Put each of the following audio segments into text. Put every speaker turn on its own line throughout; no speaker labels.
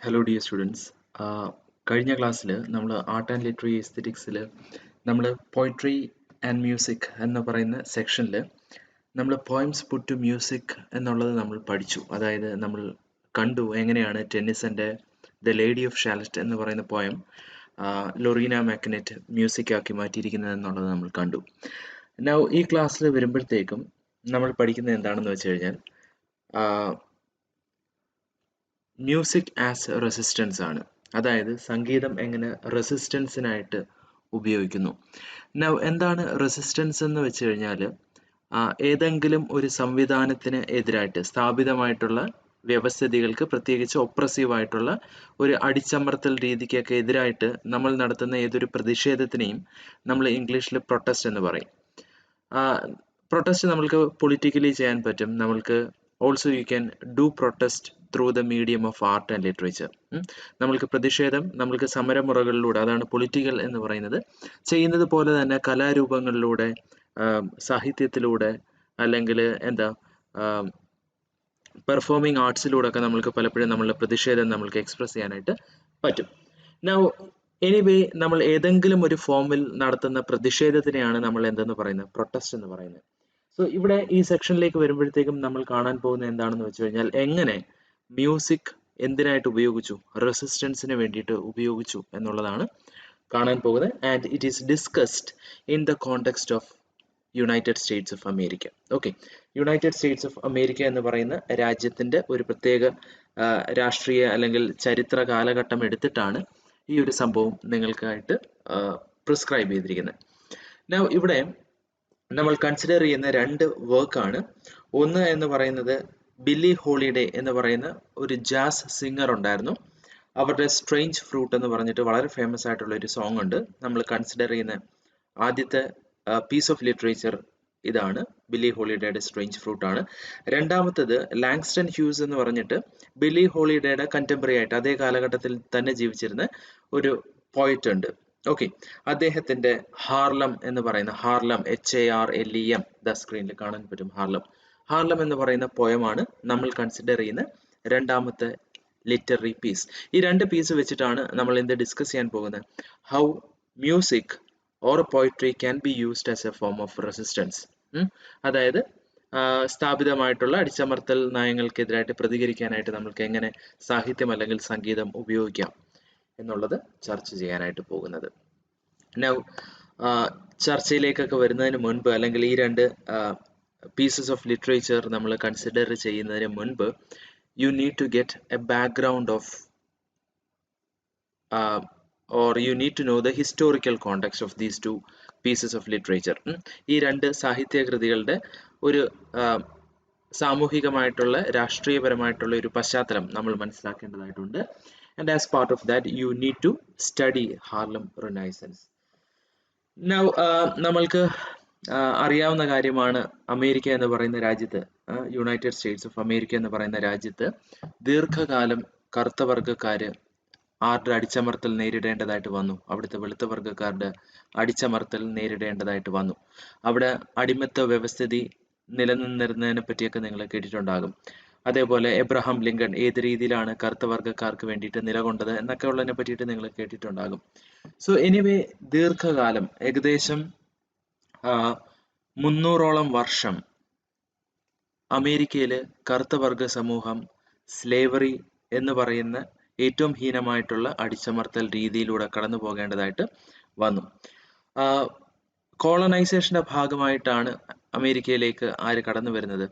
Hello dear students. കഴിഞ്ഞ ക്ലാസ്സിൽ നമ്മൾ ആർട്ട് ആൻഡ് ലിറ്റററി എസ്തെറ്റിക്സിൽ നമ്മൾ പോയിട്രി ആൻഡ് മ്യൂസിക് എന്ന് പറയുന്ന സെക്ഷനിൽ നമ്മൾ പോയിംസ് പുട്ട് ടു മ്യൂസിക് എന്നുള്ളത് നമ്മൾ പഠിച്ചു. അതായത് നമ്മൾ കണ്ടു എങ്ങനെയാണ് ടെന്നിസൻ്റെ ദ ലേഡി ഓഫ് ഷാലറ്റ് എന്ന് പറയുന്ന പോയം ലൊറീന മാക്കനെറ്റ് മ്യൂസിക് ആക്കി മാറ്റിയിരിക്കുന്നത് എന്നുള്ളത് നമ്മൾ കണ്ടു. Now ഈ ക്ലാസ്സിൽ വരുമ്പോഴത്തേക്കും നമ്മൾ പഠിക്കുന്നത് എന്താണെന്ന് വെച്ച് കഴിഞ്ഞാൽ മ്യൂസിക് ആസ് റെസിസ്റ്റൻസ് ആണ്. അതായത് സംഗീതം എങ്ങനെ റെസിസ്റ്റൻസിനായിട്ട് ഉപയോഗിക്കുന്നു. നൗ എന്താണ് റെസിസ്റ്റൻസ് എന്ന് വെച്ച് കഴിഞ്ഞാൽ ഏതെങ്കിലും ഒരു സംവിധാനത്തിന് എതിരായിട്ട് സ്ഥാപിതമായിട്ടുള്ള വ്യവസ്ഥിതികൾക്ക്, പ്രത്യേകിച്ച് ഒപ്രസീവായിട്ടുള്ള ഒരു അടിച്ചമർത്തൽ രീതിക്കൊക്കെ എതിരായിട്ട് നമ്മൾ നടത്തുന്ന ഏതൊരു പ്രതിഷേധത്തിനെയും നമ്മൾ ഇംഗ്ലീഷിൽ പ്രൊട്ടസ്റ്റ് എന്ന് പറയും. പ്രൊട്ടസ്റ്റ് നമ്മൾക്ക് പൊളിറ്റിക്കലി ചെയ്യാൻ പറ്റും. നമ്മൾക്ക് also you can do protest through the medium of art and literature. നമ്മൾക്ക് പ്രതിഷേധം നമ്മൾക്ക് സമരമുറകളിലൂടെ, അതാണ് പൊളിറ്റിക്കൽ എന്ന് പറയുന്നത്, ചെയ്യുന്നത് പോലെ തന്നെ കലാരൂപങ്ങളിലൂടെ, സാഹിത്യത്തിലൂടെ, അല്ലെങ്കിൽ പെർഫോമിംഗ് ആർട്സിലൂടെ ഒക്കെ നമ്മൾക്ക് പലപ്പോഴും നമ്മളുടെ പ്രതിഷേധം നമ്മൾക്ക് എക്സ്പ്രസ് ചെയ്യാനായിട്ട് പറ്റും. നൗ എനിവേ, നമ്മൾ ഏതെങ്കിലും ഒരു ഫോമിൽ നടത്തുന്ന പ്രതിഷേധത്തിനെയാണ് നമ്മൾ എന്തെന്ന് പറയുന്നത്, പ്രൊട്ടസ്റ്റ് എന്ന് പറയുന്നത്. സോ ഇവിടെ ഈ സെക്ഷനിലേക്ക് വരുമ്പോഴത്തേക്കും നമ്മൾ കാണാൻ പോകുന്നത് എന്താണെന്ന് വെച്ച് കഴിഞ്ഞാൽ എങ്ങനെ മ്യൂസിക് എന്തിനായിട്ട് ഉപയോഗിച്ചു, റെസിസ്റ്റൻസിന് വേണ്ടിയിട്ട് ഉപയോഗിച്ചു എന്നുള്ളതാണ് കാണാൻ പോകുന്നത്. And it is discussed in the context of United States of America. Okay, United States of America എന്ന് പറയുന്ന രാജ്യത്തിൻ്റെ ഒരു പ്രത്യേക രാഷ്ട്രീയ അല്ലെങ്കിൽ ചരിത്ര കാലഘട്ടം എടുത്തിട്ടാണ് ഈ ഒരു സംഭവം നിങ്ങൾക്കായിട്ട് പ്രിസ്ക്രൈബ് ചെയ്തിരിക്കുന്നത്. നൗ ഇവിടെ നമ്മൾ കൺസിഡർ ചെയ്യുന്ന രണ്ട് വർക്കാണ്. ഒന്ന് എന്ന് പറയുന്നത് ബില്ലി ഹോളിഡേ എന്ന് പറയുന്ന ഒരു ജാസ് സിംഗർ ഉണ്ടായിരുന്നു. അവരുടെ സ്ട്രേഞ്ച് ഫ്രൂട്ട് എന്ന് പറഞ്ഞിട്ട് വളരെ ഫേമസ് ആയിട്ടുള്ള ഒരു സോങ് ഉണ്ട്. നമ്മൾ കൺസിഡർ ചെയ്യുന്ന ആദ്യത്തെ പീസ് ഓഫ് ലിറ്ററേച്ചർ ഇതാണ്, ബില്ലി ഹോളിഡേയുടെ സ്ട്രേഞ്ച് ഫ്രൂട്ട് ആണ്. രണ്ടാമത്തത് ലാങ്സ്റ്റൺ ഹ്യൂസ് എന്ന് പറഞ്ഞിട്ട് ബില്ലി ഹോളിഡേയുടെ കണ്ടംപററി ആയിട്ട് അതേ കാലഘട്ടത്തിൽ തന്നെ ജീവിച്ചിരുന്ന ഒരു പോയിറ്റ് ഉണ്ട്. ഓക്കെ, അദ്ദേഹത്തിന്റെ ഹാർലം എന്ന് പറയുന്ന, ഹാർലം HARLEM, ദ സ്ക്രീനിൽ കാണാൻ പറ്റും, ഹാർലം എന്ന് പറയുന്ന പോയമാണ് നമ്മൾ കൺസിഡർ ചെയ്യുന്ന രണ്ടാമത്തെ ലിറ്റററി പീസ്. ഈ രണ്ട് പീസ് വെച്ചിട്ടാണ് നമ്മൾ എന്ത് ഡിസ്കസ് ചെയ്യാൻ പോകുന്നത്, how music or poetry can be used as A form of resistance. അതായത് സ്ഥാപിതമായിട്ടുള്ള അടിച്ചമർത്തൽ നയങ്ങൾക്കെതിരായിട്ട് പ്രതികരിക്കാനായിട്ട് നമ്മൾക്ക് എങ്ങനെ സാഹിത്യം അല്ലെങ്കിൽ സംഗീതം ഉപയോഗിക്കാം എന്നുള്ളത് ചർച്ച ചെയ്യാനായിട്ട് പോകുന്നത്. നൗ ചർച്ചയിലേക്കൊക്കെ വരുന്നതിന് മുൻപ്, അല്ലെങ്കിൽ ഈ രണ്ട് പീസസ് ഓഫ് ലിറ്ററേച്ചർ നമ്മൾ കൺസിഡർ ചെയ്യുന്നതിന് മുൻപ്, you need to get a background of or you need to know the historical context of these two pieces of literature. ഈ രണ്ട് സാഹിത്യകൃതികളുടെ ഒരു സാമൂഹികമായിട്ടുള്ള രാഷ്ട്രീയപരമായിട്ടുള്ള ഒരു പശ്ചാത്തലം നമ്മൾ മനസ്സിലാക്കേണ്ടതായിട്ടുണ്ട്. And as part of that you need to study Harlem Renaissance. Now നമ്മൾക്ക് അറിയാവുന്ന കാര്യമാണ്, America എന്ന് പറയുന്ന രാജ്യത്ത്, യുണൈറ്റഡ് സ്റ്റേറ്റ്സ് ഓഫ് അമേരിക്ക എന്ന് പറയുന്ന രാജ്യത്ത് ദീർഘകാലം കറുത്ത വർഗ്ഗക്കാര് ആരുടെ അടിച്ചമർത്തൽ നേരിടേണ്ടതായിട്ട് വന്നു, അവിടുത്തെ വെളുത്ത വർഗ്ഗക്കാരുടെ അടിച്ചമർത്തൽ നേരിടേണ്ടതായിട്ട് വന്നു. അവിടെ അടിമത്ത വ്യവസ്ഥിതി നിലനിന്നിരുന്നതിനെ പറ്റിയൊക്കെ നിങ്ങൾ കേട്ടിട്ടുണ്ടാകും. അതേപോലെ എബ്രഹാം ലിങ്കൺ ഏത് രീതിയിലാണ് കറുത്ത വർഗ്ഗക്കാർക്ക് വേണ്ടിയിട്ട് നിലകൊണ്ടത് എന്നൊക്കെ ഉള്ളതിനെ പറ്റിയിട്ട് നിങ്ങൾ കേട്ടിട്ടുണ്ടാകും. സോ എനിവേ, ദീർഘകാലം, ഏകദേശം 300ഓളം വർഷം അമേരിക്കയില് കറുത്ത വർഗ സമൂഹം സ്ലേവറി എന്ന് പറയുന്ന ഏറ്റവും ഹീനമായിട്ടുള്ള അടിച്ചമർത്തൽ രീതിയിലൂടെ കടന്നു പോകേണ്ടതായിട്ട് വന്നു. കോളനൈസേഷന്റെ ഭാഗമായിട്ടാണ് അമേരിക്കയിലേക്ക് ആര് കടന്നു വരുന്നത്,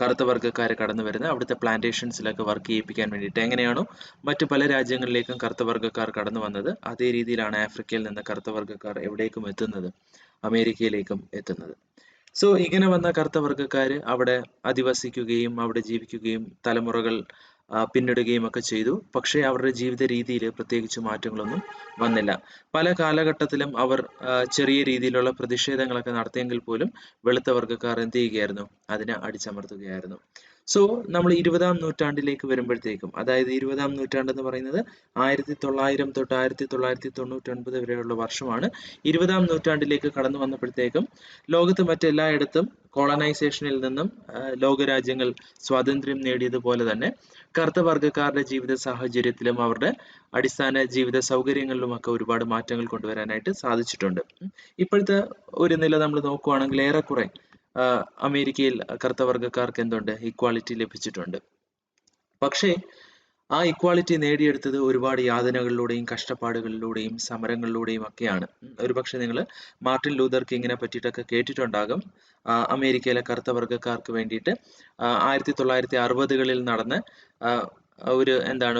കറുത്ത വർഗ്ഗക്കാർ കടന്നു വരുന്നത്. അവിടുത്തെ പ്ലാന്റേഷൻസിലൊക്കെ വർക്ക് ചെയ്യിപ്പിക്കാൻ വേണ്ടിയിട്ട് എങ്ങനെയാണോ മറ്റു പല രാജ്യങ്ങളിലേക്കും കറുത്ത വർഗ്ഗക്കാർ കടന്നു വന്നത്, അതേ രീതിയിലാണ് ആഫ്രിക്കയിൽ നിന്ന് കറുത്ത വർഗ്ഗക്കാർ എവിടേക്കും എത്തുന്നത്, അമേരിക്കയിലേക്കും എത്തുന്നത്. സോ ഇങ്ങനെ വന്ന കറുത്ത വർഗ്ഗക്കാര് അവിടെ അധിവസിക്കുകയും അവിടെ ജീവിക്കുകയും തലമുറകൾ പിന്നിടുകയും ഒക്കെ ചെയ്തു. പക്ഷേ അവരുടെ ജീവിത രീതിയിൽ പ്രത്യേകിച്ച് മാറ്റങ്ങളൊന്നും വന്നില്ല. പല കാലഘട്ടത്തിലും അവർ ചെറിയ രീതിയിലുള്ള പ്രതിഷേധങ്ങളൊക്കെ നടത്തിയെങ്കിൽ പോലും വെളുത്ത വർഗ്ഗക്കാർ എന്ത് ചെയ്യുകയായിരുന്നു, അതിനെ അടിച്ചമർത്തുകയായിരുന്നു. സോ നമ്മൾ 20-ാം നൂറ്റാണ്ടിലേക്ക് വരുമ്പോഴത്തേക്കും, അതായത് 20-ാം നൂറ്റാണ്ട് എന്ന് പറയുന്നത് 1900 തൊട്ട് 1999 വരെയുള്ള വർഷമാണ്. 20-ാം നൂറ്റാണ്ടിലേക്ക് കടന്നു വന്നപ്പോഴത്തേക്കും ലോകത്ത് മറ്റെല്ലായിടത്തും കോളനൈസേഷനിൽ നിന്നും ലോകരാജ്യങ്ങൾ സ്വാതന്ത്ര്യം നേടിയതുപോലെ തന്നെ കറുത്ത വർഗ്ഗക്കാരുടെ ജീവിത സാഹചര്യത്തിലും അവരുടെ അടിസ്ഥാന ജീവിത സൗകര്യങ്ങളിലുമൊക്കെ ഒരുപാട് മാറ്റങ്ങൾ കൊണ്ടുവരാനായിട്ട് സാധിച്ചിട്ടുണ്ട്. ഇപ്പോഴത്തെ ഒരു നില നമ്മൾ നോക്കുകയാണെങ്കിൽ ഏറെക്കുറെ അമേരിക്കയിൽ കറുത്ത വർഗ്ഗക്കാർക്ക് എന്തുണ്ട്, ഇക്വാളിറ്റി ലഭിച്ചിട്ടുണ്ട്. പക്ഷേ ആ ഇക്വാളിറ്റി നേടിയെടുത്തത് ഒരുപാട് യാതനകളിലൂടെയും കഷ്ടപ്പാടുകളിലൂടെയും സമരങ്ങളിലൂടെയും ഒക്കെയാണ്. ഒരുപക്ഷെ നിങ്ങൾ മാർട്ടിൻ ലൂതർ കിങ്ങിനെ പറ്റിയിട്ടൊക്കെ കേട്ടിട്ടുണ്ടാകും. അമേരിക്കയിലെ കറുത്ത വർഗ്ഗക്കാർക്ക് വേണ്ടിയിട്ട് 1960-കളിൽ നടന്ന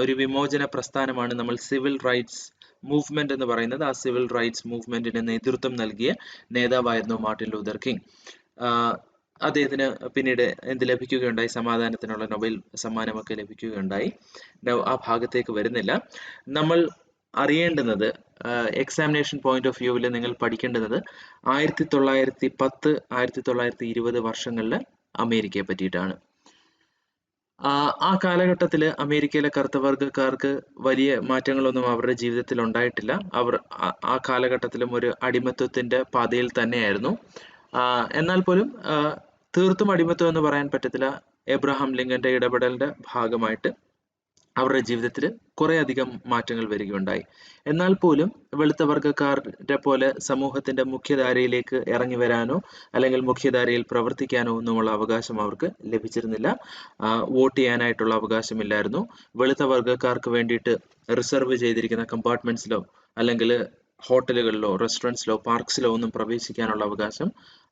ഒരു വിമോചന പ്രസ്ഥാനമാണ് നമ്മൾ സിവിൽ റൈറ്റ്സ് മൂവ്മെന്റ് എന്ന് പറയുന്നത്. ആ സിവിൽ റൈറ്റ്സ് മൂവ്മെന്റിന് നേതൃത്വം നൽകിയ നേതാവായിരുന്നു മാർട്ടിൻ ലൂതർ കിങ്. അദ്ദേഹത്തിന് പിന്നീട് എന്ത് ലഭിക്കുകയുണ്ടായി, സമാധാനത്തിനുള്ള നൊബേൽ സമ്മാനമൊക്കെ ലഭിക്കുകയുണ്ടായി. ആ ഭാഗത്തേക്ക് വരുന്നില്ല. നമ്മൾ അറിയേണ്ടുന്നത്, എക്സാമിനേഷൻ പോയിന്റ് ഓഫ് വ്യൂവിൽ നിങ്ങൾ പഠിക്കേണ്ടുന്നത് 1910, 1920 വർഷങ്ങളിലെ അമേരിക്കയെ പറ്റിയിട്ടാണ്. ആ കാലഘട്ടത്തിൽ അമേരിക്കയിലെ കറുത്ത വർഗ്ഗക്കാർക്ക് വലിയ മാറ്റങ്ങളൊന്നും അവരുടെ ജീവിതത്തിൽ ഉണ്ടായിട്ടില്ല. അവർ ആ കാലഘട്ടത്തിലും ഒരു അടിമത്വത്തിന്റെ പാതയിൽ തന്നെയായിരുന്നു. എന്നാൽ പോലും തീർത്തും അടിമത്വം എന്ന് പറയാൻ പറ്റത്തില്ല. എബ്രഹാം ലിങ്കന്റെ ഇടപെടലിന്റെ ഭാഗമായിട്ട് അവരുടെ ജീവിതത്തിൽ കുറെ അധികം മാറ്റങ്ങൾ വരികയുണ്ടായി. എന്നാൽ പോലും വെളുത്ത വർഗ്ഗക്കാരുടെ പോലെ സമൂഹത്തിന്റെ മുഖ്യധാരയിലേക്ക് ഇറങ്ങി വരാനോ അല്ലെങ്കിൽ മുഖ്യധാരയിൽ പ്രവർത്തിക്കാനോ ഒന്നുമുള്ള അവകാശം അവർക്ക് ലഭിച്ചിരുന്നില്ല. വോട്ട് ചെയ്യാനായിട്ടുള്ള അവകാശമില്ലായിരുന്നു. വെളുത്ത വർഗ്ഗക്കാർക്ക് വേണ്ടിയിട്ട് റിസർവ് ചെയ്തിരിക്കുന്ന കമ്പാർട്ട്മെന്റ്സിലോ അല്ലെങ്കിൽ ഹോട്ടലുകളിലോ റെസ്റ്റോറൻറ്റ്സിലോ പാർക്സിലോ ഒന്നും പ്രവേശിക്കാനുള്ള അവകാശം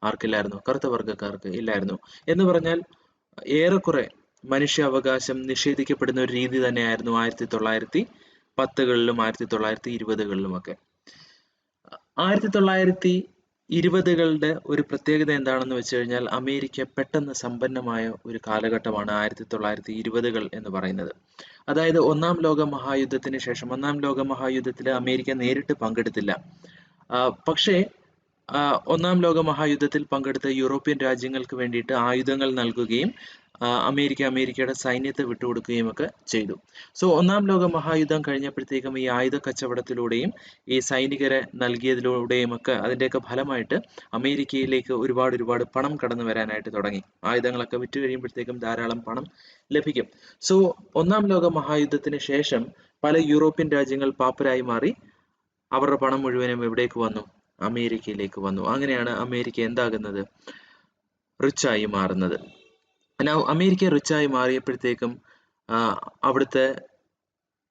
ആർക്കില്ലായിരുന്നു, കറുത്ത വർഗ്ഗക്കാർക്ക് ഇല്ലായിരുന്നു. എന്ന് പറഞ്ഞാൽ ഏറെക്കുറെ മനുഷ്യാവകാശം നിഷേധിക്കപ്പെടുന്ന ഒരു രീതി തന്നെയായിരുന്നു 1910-കളിലും 1920-കളിലുമൊക്കെ. 1920-കളുടെ ഒരു പ്രത്യേകത എന്താണെന്ന് വെച്ച് കഴിഞ്ഞാൽ, അമേരിക്ക പെട്ടെന്ന് സമ്പന്നമായ ഒരു കാലഘട്ടമാണ് 1920-കൾ എന്ന് പറയുന്നത്. അതായത് ഒന്നാം ലോക മഹായുദ്ധത്തിന് ശേഷം, ഒന്നാം ലോക മഹായുദ്ധത്തിൽ അമേരിക്ക നേരിട്ട് പങ്കെടുത്തില്ല. പക്ഷേ ഒന്നാം ലോക മഹായുദ്ധത്തിൽ പങ്കെടുത്ത യൂറോപ്യൻ രാജ്യങ്ങൾക്ക് വേണ്ടിയിട്ട് ആയുധങ്ങൾ നൽകുകയും അമേരിക്കയുടെ സൈന്യത്തെ വിട്ടുകൊടുക്കുകയും ഒക്കെ ചെയ്തു. സോ ഒന്നാം ലോക മഹായുദ്ധം കഴിഞ്ഞപ്പോഴത്തേക്കും ഈ ആയുധ കച്ചവടത്തിലൂടെയും ഈ സൈനികരെ നൽകിയതിലൂടെയും ഒക്കെ അതിൻ്റെയൊക്കെ ഫലമായിട്ട് അമേരിക്കയിലേക്ക് ഒരുപാട് പണം കടന്നു വരാനായിട്ട് തുടങ്ങി. ആയുധങ്ങളൊക്കെ വിറ്റ് കഴിയുമ്പോഴത്തേക്കും ധാരാളം പണം ലഭിക്കും. സോ ഒന്നാം ലോക മഹായുദ്ധത്തിന് ശേഷം പല യൂറോപ്യൻ രാജ്യങ്ങൾ പാപ്പരായി മാറി. അവരുടെ പണം മുഴുവനും എവിടേക്ക് വന്നു? അമേരിക്കയിലേക്ക് വന്നു. അങ്ങനെയാണ് അമേരിക്ക എന്താകുന്നത്? റിച്ചായി മാറുന്നത്. അമേരിക്ക റിച്ചായി മാറിയപ്പോഴത്തേക്കും അവിടുത്തെ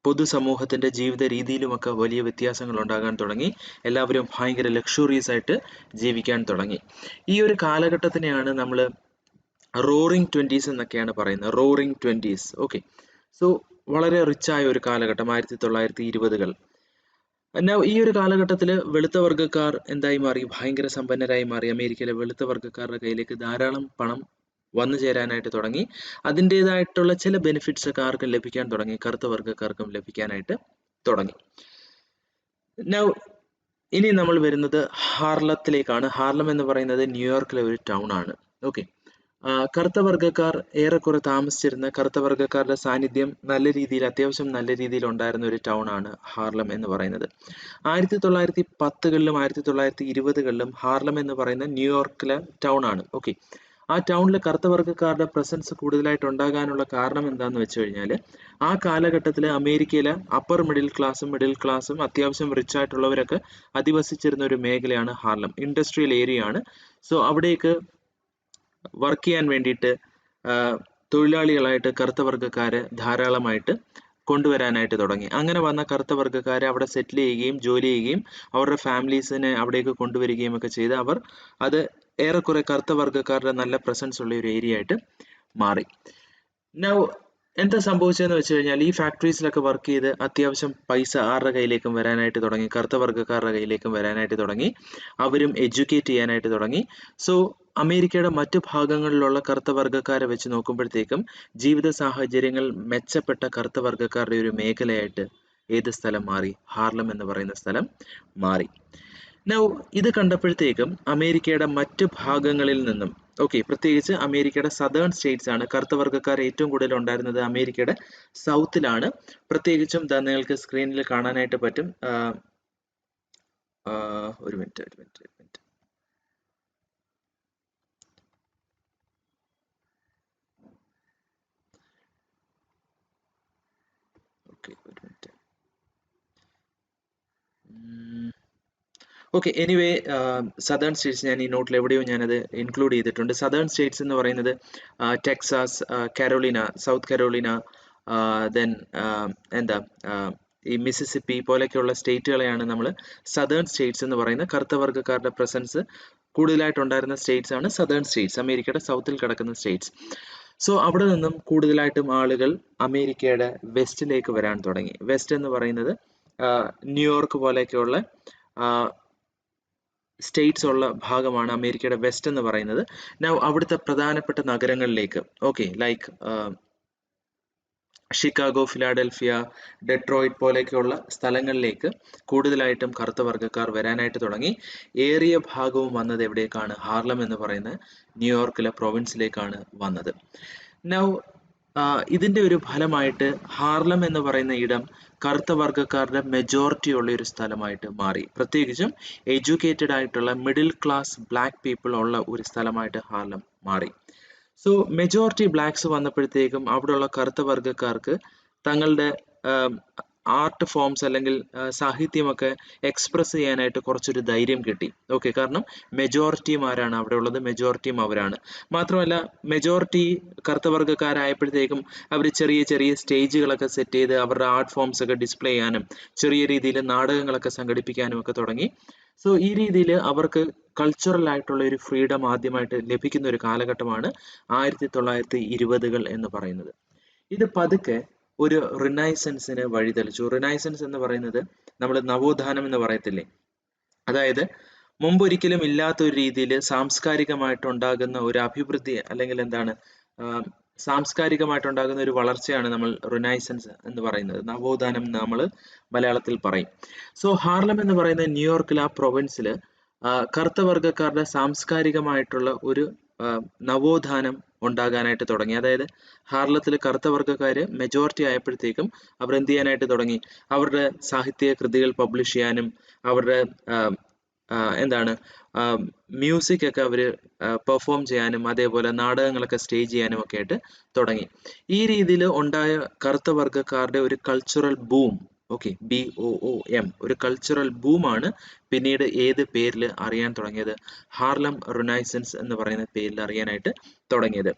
പൊതുസമൂഹത്തിന്റെ ജീവിത രീതിയിലുമൊക്കെ വലിയ വ്യത്യാസങ്ങൾ ഉണ്ടാകാൻ തുടങ്ങി. എല്ലാവരും ഭയങ്കര ലക്ഷറീസ് ആയിട്ട് ജീവിക്കാൻ തുടങ്ങി. ഈ ഒരു കാലഘട്ടത്തിനെയാണ് നമ്മൾ റോറിംഗ് 20s എന്നൊക്കെയാണ് പറയുന്നത്. Roaring 20s. ഓക്കെ. സോ വളരെ റിച്ചായ ഒരു കാലഘട്ടം 1920-കൾ. ഈ ഒരു കാലഘട്ടത്തിൽ വെളുത്ത വർഗ്ഗക്കാർ എന്തായി മാറി? ഭയങ്കര സമ്പന്നരായി മാറി. അമേരിക്കയിലെ വെളുത്ത വർഗ്ഗക്കാരുടെ കയ്യിലേക്ക് ധാരാളം പണം വന്നു ചേരാനായിട്ട് തുടങ്ങി. അതിൻ്റെതായിട്ടുള്ള ചില ബെനിഫിറ്റ്സ് ഒക്കെ ആർക്കും ലഭിക്കാൻ തുടങ്ങി, കറുത്ത വർഗ്ഗക്കാർക്കും ലഭിക്കാനായിട്ട് തുടങ്ങി. ഇനി നമ്മൾ വരുന്നത് ഹാർലത്തിലേക്കാണ്. ഹാർലം എന്ന് പറയുന്നത് ന്യൂയോർക്കിലെ ഒരു ടൗൺ ആണ്. ഓക്കെ. കറുത്ത വർഗ്ഗക്കാർ ഏറെക്കുറെ താമസിച്ചിരുന്ന, കറുത്ത വർഗ്ഗക്കാരുടെ സാന്നിധ്യം അത്യാവശ്യം നല്ല രീതിയിൽ ഉണ്ടായിരുന്ന ഒരു ടൗൺ ആണ് ഹാർലം എന്ന് പറയുന്നത്. 1910-കളിലും 1920-കളിലും ഹാർലം എന്ന് പറയുന്ന ന്യൂയോർക്കിലെ ടൗൺ ആണ്. ഓക്കെ. ആ ടൗണിൽ കറുത്ത വർഗ്ഗക്കാരുടെ പ്രസൻസ് കൂടുതലായിട്ട് ഉണ്ടാകാനുള്ള കാരണം എന്താണെന്ന് വെച്ച് കഴിഞ്ഞാൽ, ആ കാലഘട്ടത്തിൽ അമേരിക്കയിലെ അപ്പർ മിഡിൽ ക്ലാസ്സും അത്യാവശ്യം റിച്ച് ആയിട്ടുള്ളവരൊക്കെ അധിവസിച്ചിരുന്ന ഒരു മേഖലയാണ് ഹാർലം. ഇൻഡസ്ട്രിയൽ ഏരിയ ആണ്. സോ അവിടേക്ക് വർക്ക് ചെയ്യാൻ വേണ്ടിയിട്ട് തൊഴിലാളികളായിട്ട് കറുത്ത വർഗ്ഗക്കാരെ ധാരാളമായിട്ട് കൊണ്ടുവരാനായിട്ട് തുടങ്ങി. അങ്ങനെ വന്ന കറുത്ത വർഗ്ഗക്കാരെ അവിടെ സെറ്റിൽ ചെയ്യുകയും ജോലി ചെയ്യുകയും അവരുടെ ഫാമിലീസിനെ അവിടേക്ക് കൊണ്ടുവരികയും ഒക്കെ ചെയ്ത് അത് ഏറെക്കുറെ കറുത്ത വർഗ്ഗക്കാരുടെ നല്ല പ്രസൻസ് ഉള്ള ഒരു ഏരിയ ആയിട്ട് മാറി. എന്താ സംഭവിച്ചതെന്ന് വെച്ച് കഴിഞ്ഞാൽ, ഈ ഫാക്ടറീസിലൊക്കെ വർക്ക് ചെയ്ത് അത്യാവശ്യം പൈസ ആരുടെ കയ്യിലേക്കും വരാനായിട്ട് തുടങ്ങി? കറുത്ത വർഗ്ഗക്കാരുടെ കയ്യിലേക്കും വരാനായിട്ട് തുടങ്ങി. അവരും എഡ്യൂക്കേറ്റ് ചെയ്യാനായിട്ട് തുടങ്ങി. സോ അമേരിക്കയുടെ മറ്റു ഭാഗങ്ങളിലുള്ള കറുത്ത വർഗ്ഗക്കാരെ വെച്ച് നോക്കുമ്പോഴത്തേക്കും ജീവിത സാഹചര്യങ്ങൾ മെച്ചപ്പെട്ട കറുത്ത വർഗ്ഗക്കാരുടെ ഒരു മേഖലയായിട്ട് ഏത് സ്ഥലം മാറി? ഹാർലം എന്ന് പറയുന്ന സ്ഥലം മാറി. ഇത് കണ്ടപ്പോഴത്തേക്കും അമേരിക്കയുടെ മറ്റു ഭാഗങ്ങളിൽ നിന്നും, പ്രത്യേകിച്ച് അമേരിക്കയുടെ സദേൺ സ്റ്റേറ്റ്സ് ആണ്, കറുത്ത വർഗ്ഗക്കാർ ഏറ്റവും കൂടുതൽ ഉണ്ടായിരുന്നത് അമേരിക്കയുടെ സൗത്തിലാണ്. പ്രത്യേകിച്ചും നിങ്ങൾക്ക് സ്ക്രീനിൽ കാണാനായിട്ട് പറ്റും. ഒരു മിനിറ്റ്. ഓക്കെ, ഒരു minute. Okay, anyway southern States ഞാൻ ഈ നോട്ടിൽ എവിടെയോ ഞാനത് ഇൻക്ലൂഡ് ചെയ്തിട്ടുണ്ട്. സദേൺ സ്റ്റേറ്റ്സ് എന്ന് പറയുന്നത് Texas, Carolina, South Carolina, then എന്താ ഈ മിസിസിപ്പി പോലെയൊക്കെയുള്ള സ്റ്റേറ്റുകളെയാണ് നമ്മൾ സദേൺ സ്റ്റേറ്റ്സ് എന്ന് പറയുന്നത്. കറുത്ത വർഗ്ഗക്കാരുടെ പ്രസൻസ് കൂടുതലായിട്ടുണ്ടായിരുന്ന സ്റ്റേറ്റ്സ് ആണ് സദേൺ സ്റ്റേറ്റ്സ്, അമേരിക്കയുടെ സൗത്തിൽ കിടക്കുന്ന സ്റ്റേറ്റ്സ്. സോ അവിടെ നിന്നും കൂടുതലായിട്ടും ആളുകൾ അമേരിക്കയുടെ വെസ്റ്റിലേക്ക് വരാൻ തുടങ്ങി. വെസ്റ്റ് എന്ന് പറയുന്നത് ന്യൂയോർക്ക് പോലെയൊക്കെയുള്ള സ്റ്റേറ്റ്സ് ഉള്ള ഭാഗമാണ് അമേരിക്കയുടെ വെസ്റ്റ് എന്ന് പറയുന്നത്. നൗ അവിടുത്തെ പ്രധാനപ്പെട്ട നഗരങ്ങളിലേക്ക്, okay, like Chicago, Philadelphia, Detroit പോലെയൊക്കെയുള്ള സ്ഥലങ്ങളിലേക്ക് കൂടുതലായിട്ടും കറുത്ത വർഗ്ഗക്കാർ വരാനായിട്ട് തുടങ്ങി. ഏറിയ ഭാഗവും വന്നത് എവിടേക്കാണ്? ഹാർലം എന്ന് പറയുന്ന ന്യൂയോർക്കിലെ പ്രൊവിൻസിലേക്കാണ് വന്നത്. നൗ ഇതിന്റെ ഒരു ഫലമായിട്ട് ഹാർലം എന്ന് പറയുന്ന ഇടം കറുത്ത വർഗ്ഗക്കാരുടെ മെജോറിറ്റി ഉള്ള ഒരു സ്ഥലമായിട്ട് മാറി. പ്രത്യേകിച്ചും എഡ്യൂക്കേറ്റഡ് ആയിട്ടുള്ള മിഡിൽ ക്ലാസ് ബ്ലാക്ക് പീപ്പിൾ ഉള്ള ഒരു സ്ഥലമായിട്ട് ഹാർലം മാറി. സോ മെജോറിറ്റി ബ്ലാക്സ് വന്നപ്പോഴത്തേക്കും അവിടെയുള്ള കറുത്ത വർഗ്ഗക്കാർക്ക് തങ്ങളുടെ ആർട്ട് ഫോംസ് അല്ലെങ്കിൽ സാഹിത്യമൊക്കെ എക്സ്പ്രസ് ചെയ്യാനായിട്ട് കുറച്ചൊരു ധൈര്യം കിട്ടി. ഓക്കെ, കാരണം മെജോറിറ്റിയും ആരാണ് അവിടെ ഉള്ളത്? മെജോറിറ്റിയും അവരാണ്. മാത്രമല്ല മെജോറിറ്റി കറുത്ത വർഗ്ഗക്കാരായപ്പോഴത്തേക്കും അവർ ചെറിയ ചെറിയ സ്റ്റേജുകളൊക്കെ സെറ്റ് ചെയ്ത് അവരുടെ ആർട്ട് ഫോംസ് ഒക്കെ ഡിസ്പ്ലേ ചെയ്യാനും ചെറിയ രീതിയിൽ നാടകങ്ങളൊക്കെ സംഘടിപ്പിക്കാനും ഒക്കെ തുടങ്ങി. സോ ഈ രീതിയിൽ അവർക്ക് കൾച്ചറൽ ആയിട്ടുള്ള ഒരു ഫ്രീഡം ആദ്യമായിട്ട് ലഭിക്കുന്ന ഒരു കാലഘട്ടമാണ് 1920-കൾ എന്ന് പറയുന്നത്. ഇത് പതുക്കെ ഒരു റിനൈസൻസിന് വഴിതെളിച്ചു. റിനൈസൻസ് എന്ന് പറയുന്നത് നമ്മൾ നവോത്ഥാനം എന്ന് പറയത്തില്ലേ, അതായത് മുമ്പൊരിക്കലും ഇല്ലാത്ത ഒരു രീതിയിൽ സാംസ്കാരികമായിട്ടുണ്ടാകുന്ന ഒരു അഭിവൃദ്ധി അല്ലെങ്കിൽ എന്താണ് സാംസ്കാരികമായിട്ടുണ്ടാകുന്ന ഒരു വളർച്ചയാണ് നമ്മൾ റിനൈസൻസ് എന്ന് പറയുന്നത്. നവോത്ഥാനം നമ്മൾ മലയാളത്തിൽ പറയും. സോ ഹാർലം എന്ന് പറയുന്ന ന്യൂയോർക്കിൽ ആ പ്രൊവിൻസിൽ കറുത്ത വർഗ്ഗക്കാരുടെ സാംസ്കാരികമായിട്ടുള്ള ഒരു നവോത്ഥാനം ഉണ്ടാകാനായിട്ട് തുടങ്ങി. അതായത് ഹാർലത്തിൽ കറുത്ത വർഗ്ഗക്കാര് മെജോറിറ്റി ആയപ്പോഴത്തേക്കും അവർ എന്ത് ചെയ്യാനായിട്ട് തുടങ്ങി? അവരുടെ സാഹിത്യ കൃതികൾ പബ്ലിഷ് ചെയ്യാനും അവരുടെ എന്താണ് മ്യൂസിക് ഒക്കെ അവർ പെർഫോം ചെയ്യാനും അതേപോലെ നാടകങ്ങളൊക്കെ സ്റ്റേജ് ചെയ്യാനും ഒക്കെ ആയിട്ട് തുടങ്ങി. ഈ രീതിയിൽ ഉണ്ടായ കറുത്ത വർഗ്ഗക്കാരുടെ ഒരു കൾച്ചറൽ ബൂം, ഓക്കെ, BOOM, ഒരു കൾച്ചറൽ ബൂമാണ് പിന്നീട് ഏത് പേരിൽ അറിയാൻ തുടങ്ങിയത്? ഹാർലം റിനൈസൻസ് എന്ന് പറയുന്ന പേരിൽ അറിയാനായിട്ട് തുടങ്ങിയത്.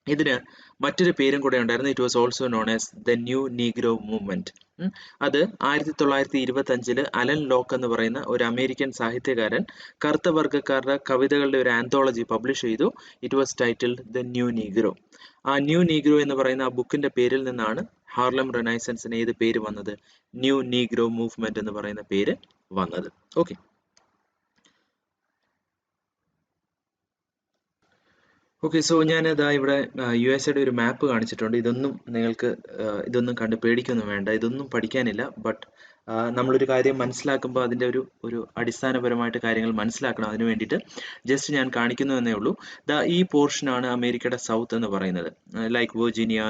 ഇതിന് മറ്റൊരു പേരും കൂടെ ഉണ്ടായിരുന്നു. It was also known as the new negro movement. അത് 1925 അലൻ ലോക്ക് എന്ന് പറയുന്ന ഒരു അമേരിക്കൻ സാഹിത്യകാരൻ കറുത്ത വർഗ്ഗക്കാരുടെ കവിതകളുടെ ഒരു ആന്തോളജി പബ്ലിഷ് ചെയ്തു. It was titled the new negro. ആ ന്യൂ നീഗ്രോ എന്ന് പറയുന്ന ആ ബുക്കിന്റെ പേരിൽ നിന്നാണ് ഹാർലം റിനൈസൻസിന് ഏത് പേര് വന്നത്? ന്യൂ നീഗ്രോ മൂവ്മെന്റ് എന്ന് പറയുന്ന പേര് വന്നത്. Okay, okay. സോ ഞാനിതാ ഇവിടെ USA ഒരു മാപ്പ് കാണിച്ചിട്ടുണ്ട്. ഇതൊന്നും നിങ്ങൾക്ക് ഇതൊന്നും കണ്ട് പേടിക്കൊന്നും വേണ്ട, ഇതൊന്നും പഠിക്കാനില്ല. ബട്ട് നമ്മളൊരു കാര്യം മനസ്സിലാക്കുമ്പോൾ അതിൻ്റെ ഒരു അടിസ്ഥാനപരമായിട്ട് കാര്യങ്ങൾ മനസ്സിലാക്കണം. അതിന് വേണ്ടിയിട്ട് ജസ്റ്റ് ഞാൻ കാണിക്കുന്നു എന്നേ ഉള്ളൂ. ഈ പോർഷനാണ് അമേരിക്കയുടെ സൗത്ത് എന്ന് പറയുന്നത്. Like Virginia,